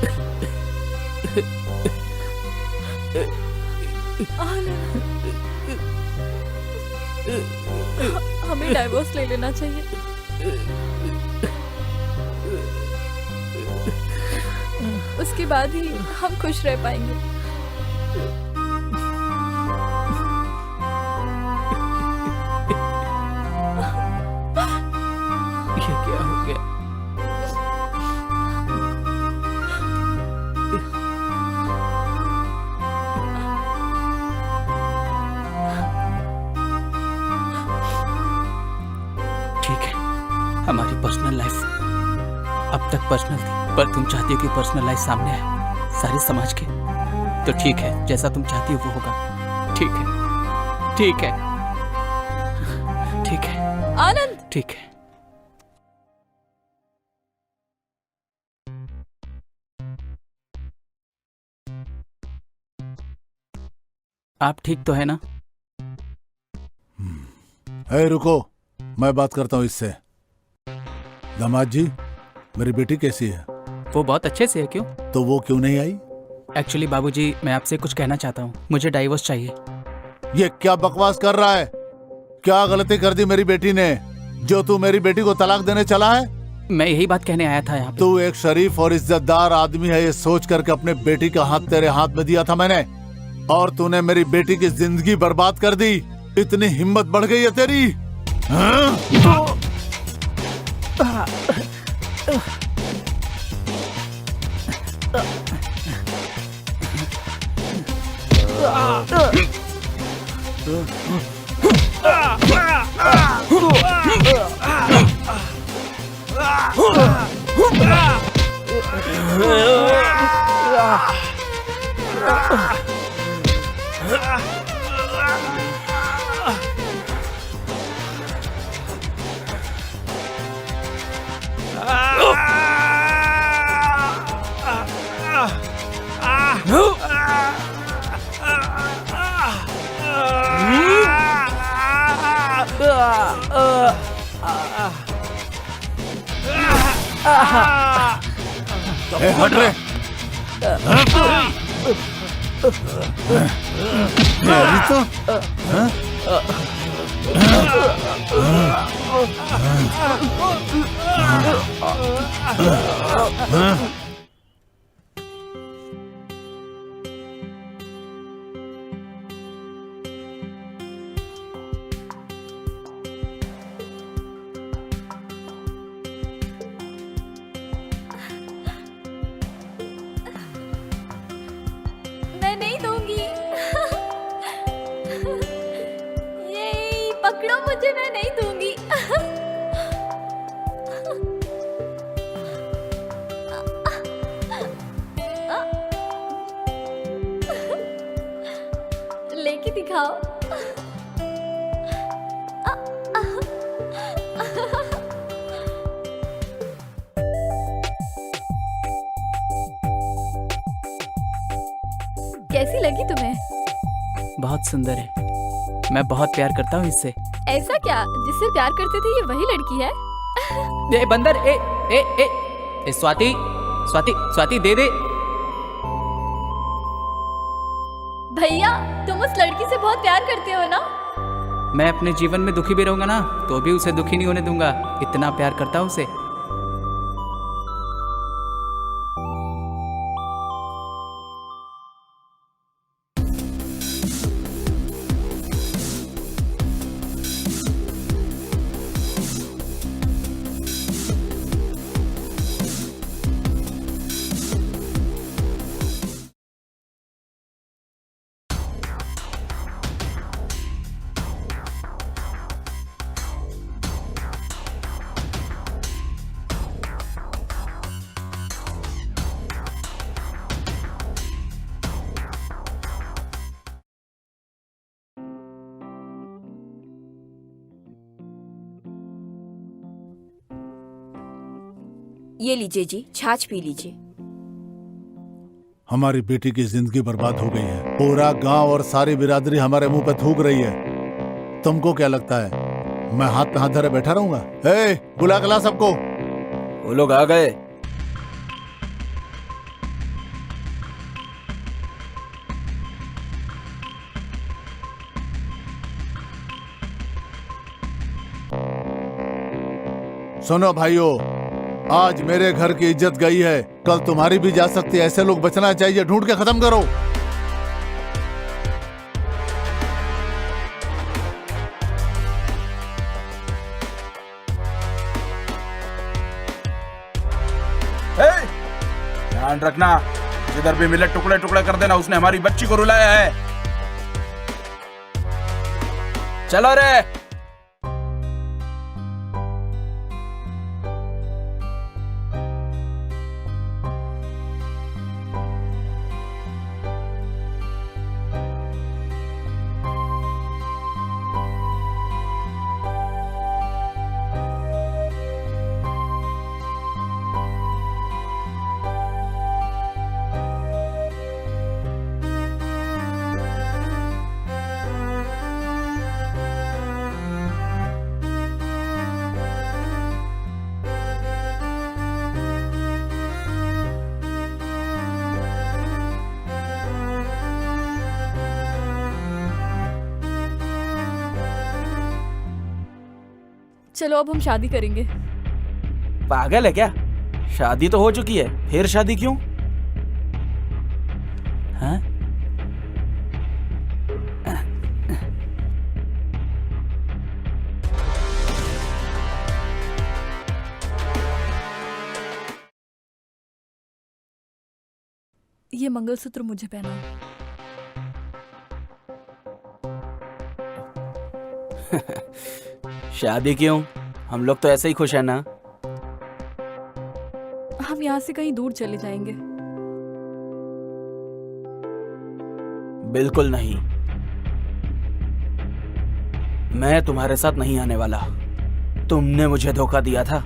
आनंद, हमें डाइवोर्स ले लेना चाहिए। उसके बाद ही हम खुश रह पाएंगे। ये क्या हो गया? ठीक है, हमारी पर्सनल लाइफ अब तक पर्सनल थी, पर तुम चाहती हो कि पर्सनल लाइफ सामने आए सारे समाज के, तो ठीक है, जैसा तुम चाहती हो वो होगा। ठीक है, ठीक है, ठीक है आनंद, ठीक है। आप ठीक तो है ना? रुको, मैं बात करता हूँ इससे। दामाद जी, मेरी बेटी कैसी है? वो बहुत अच्छे से है। क्यों? तो वो क्यों नहीं आई? एक्चुअली बाबूजी, मैं आपसे कुछ कहना चाहता हूँ। मुझे डाइवोर्स चाहिए। ये क्या बकवास कर रहा है? क्या गलती कर दी मेरी बेटी ने जो तू मेरी बेटी को तलाक देने चला है? मैं यही बात कहने आया था यहाँ पे। तू एक शरीफ और इज्जतदार आदमी है, ये सोच करके अपने बेटी का हाथ तेरे हाथ में दिया था मैंने, और तूने मेरी बेटी की जिंदगी बर्बाद कर दी। इतनी हिम्मत बढ़ गई है तेरी? हाँ? हट रे। अभी तो हाँ? हाँ? मैं नहीं दूंगी। ये पकड़ो मुझे, मैं नहीं दूंगी। लेके दिखाओ। कैसी लगी तुम्हें? बहुत सुंदर है। मैं बहुत प्यार करता हूँ इससे। ऐसा क्या? जिससे प्यार करते थे ये वही लड़की है? ए बंदर, ए ए ए, ए स्वाति स्वाति स्वाति दे दे। भैया तुम उस लड़की से बहुत प्यार करते हो ना? मैं अपने जीवन में दुखी भी रहूंगा ना तो भी उसे दुखी नहीं होने दूंगा। इतना प्यार करता हूँ उसे। ये लीजिए जी, छाछ पी लीजिए। हमारी बेटी की जिंदगी बर्बाद हो गई है। पूरा गांव और सारी बिरादरी हमारे मुंह पे थूक रही है। तुमको क्या लगता है मैं हाथ पे हाथ धरे बैठा रहूंगा? ए, बुला के ला सबको। वो लोग आ गए। सुनो भाइयों, आज मेरे घर की इज्जत गई है, कल तुम्हारी भी जा सकती है। ऐसे लोग बचना चाहिए। ढूंढ के खत्म करो। ध्यान रखना, जिधर भी मिले टुकड़े टुकड़े कर देना। उसने हमारी बच्ची को रुलाया है। चलो रे। चलो अब हम शादी करेंगे। पागल है क्या? शादी तो हो चुकी है, फिर शादी क्यों? हाँ? ये मंगलसूत्र मुझे पहनाओ। शादी क्यों? हम लोग तो ऐसे ही खुश है ना। हम यहाँ से कहीं दूर चले जाएंगे। बिल्कुल नहीं, मैं तुम्हारे साथ नहीं आने वाला। तुमने मुझे धोखा दिया था,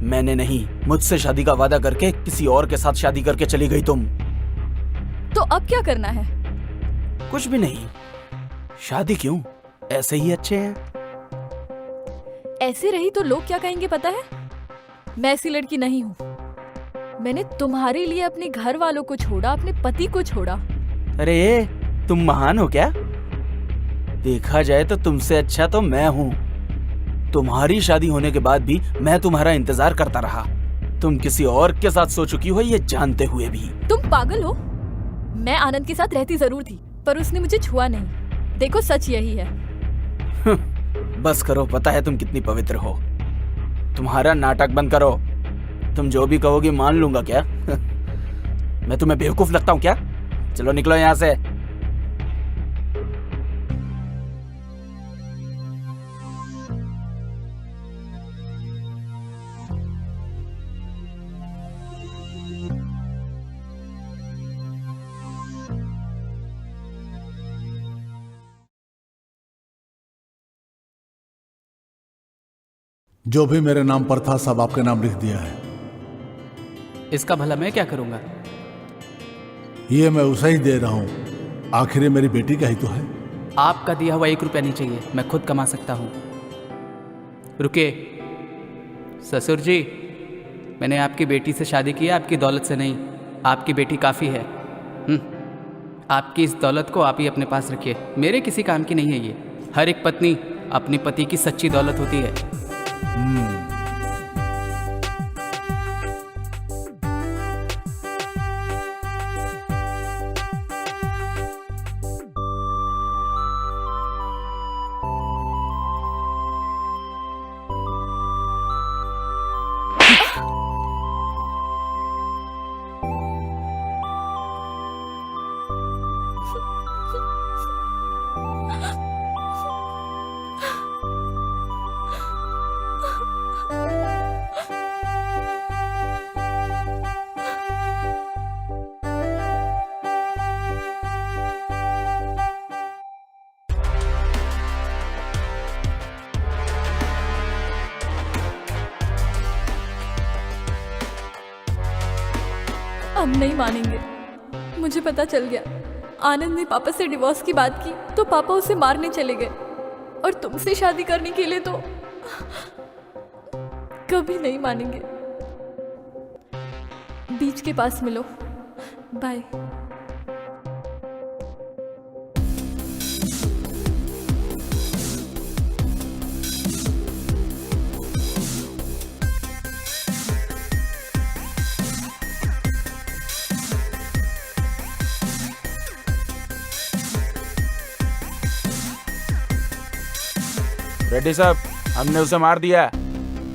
मैंने नहीं। मुझसे शादी का वादा करके किसी और के साथ शादी करके चली गई तुम। तो अब क्या करना है? कुछ भी नहीं। शादी क्यों? ऐसे ही अच्छे हैं। ऐसे रही तो लोग क्या कहेंगे पता है? मैं ऐसी लड़की नहीं हूँ। मैंने तुम्हारे लिए अपने घर वालों को छोड़ा, अपने पति को छोड़ा। अरे ये तुम महान हो क्या? देखा जाए तो तुमसे अच्छा तो मैं हूँ। तुम्हारी शादी होने के बाद भी मैं तुम्हारा इंतजार करता रहा। तुम किसी और के साथ सो चुकी हो ये जानते हुए भी। तुम पागल हो? मैं आनंद के साथ रहती जरूर थी, पर उसने मुझे छुआ नहीं। देखो सच यही है। बस करो, पता है तुम कितनी पवित्र हो। तुम्हारा नाटक बंद करो। तुम जो भी कहोगी मान लूंगा क्या? मैं तुम्हें बेवकूफ लगता हूँ क्या? चलो निकलो यहाँ से। जो भी मेरे नाम पर था सब आपके नाम लिख दिया है। इसका भला मैं क्या करूंगा? ये मैं उसे ही दे रहा हूं। आखिर ये मेरी बेटी का ही तो है। आपका दिया हुआ 1 रुपया नहीं चाहिए, मैं खुद कमा सकता हूँ। रुके ससुर जी, मैंने आपकी बेटी से शादी की है, आपकी दौलत से नहीं। आपकी बेटी काफ़ी है। आपकी इस दौलत को आप ही अपने पास रखिए, मेरे किसी काम की नहीं है ये। हर एक पत्नी अपनी पति की सच्ची दौलत होती है। अब नहीं मानेंगे। मुझे पता चल गया, आनंद ने पापा से डिवोर्स की बात की तो पापा उसे मारने चले गए, और तुमसे शादी करने के लिए तो कभी नहीं मानेंगे। बीच के पास मिलो। बाय। रेड्डी साहब, हमने उसे मार दिया।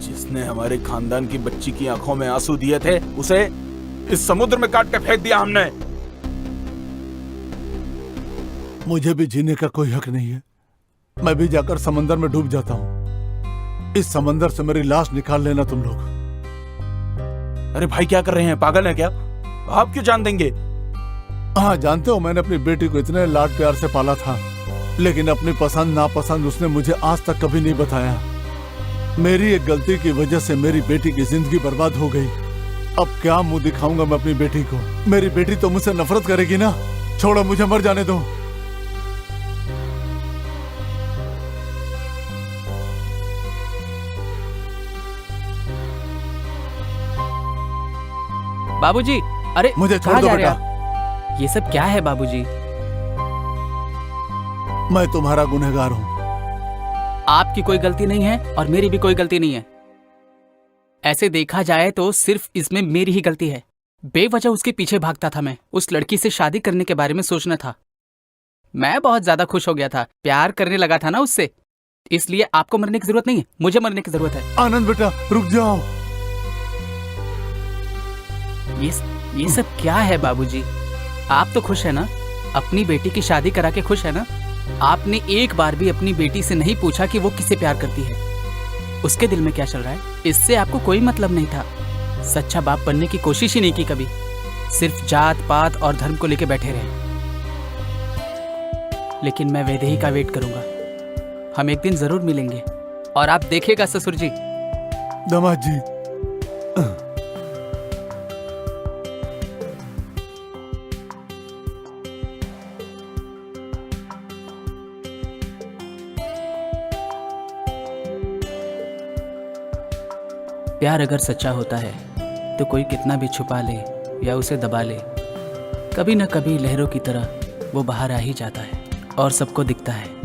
जिसने हमारे खानदान की बच्ची की आंखों में आंसू दिए थे उसे इस समुद्र में काट के फेंक दिया हमने। मुझे भी जीने का कोई हक नहीं है। मैं भी जाकर समंदर में डूब जाता हूँ। इस समंदर से मेरी लाश निकाल लेना तुम लोग। अरे भाई क्या कर रहे हैं, पागल हैं क्या? आप क्यों जान देंगे? हाँ जानते हो, मैंने अपनी बेटी को इतने लाड प्यार से पाला था, लेकिन अपनी पसंद नापसंद उसने मुझे आज तक कभी नहीं बताया। मेरी एक गलती की वजह से मेरी बेटी की जिंदगी बर्बाद हो गई। अब क्या मुंह दिखाऊंगा मैं अपनी बेटी को? मेरी बेटी तो मुझसे नफरत करेगी ना। छोड़ो, मुझे मर जाने दो। बाबूजी, अरे मुझे छोड़ कहाँ दो जा रहे बेटा। आप? ये सब क्या है बाबूजी? मैं तुम्हारा गुनहगार हूँ। आपकी कोई गलती नहीं है और मेरी भी कोई गलती नहीं है। ऐसे देखा जाए तो सिर्फ इसमें मेरी ही गलती है। बेवजह उसके पीछे भागता था मैं। उस लड़की से शादी करने के बारे में सोचना था। मैं बहुत ज्यादा खुश हो गया था, प्यार करने लगा था ना उससे। इसलिए आपको मरने की जरूरत नहीं है, मुझे मरने की जरूरत है। आनंद बेटा रुक जाओ। ये सब क्या है बाबूजी? आप तो खुश है ना? अपनी बेटी की शादी करा के खुश है ना? आपने एक बार भी अपनी बेटी से नहीं पूछा कि वो किसे प्यार करती है, उसके दिल में क्या चल रहा है। इससे आपको कोई मतलब नहीं था। सच्चा बाप बनने की कोशिश ही नहीं की कभी। सिर्फ जात पात और धर्म को लेके बैठे रहे। लेकिन मैं वैदेही का वेट करूंगा। हम एक दिन जरूर मिलेंगे और आप देखिएगा ससुर जी। दामाद जी, प्यार अगर सच्चा होता है तो कोई कितना भी छुपा ले या उसे दबा ले, कभी न कभी लहरों की तरह वो बाहर आ ही जाता है और सबको दिखता है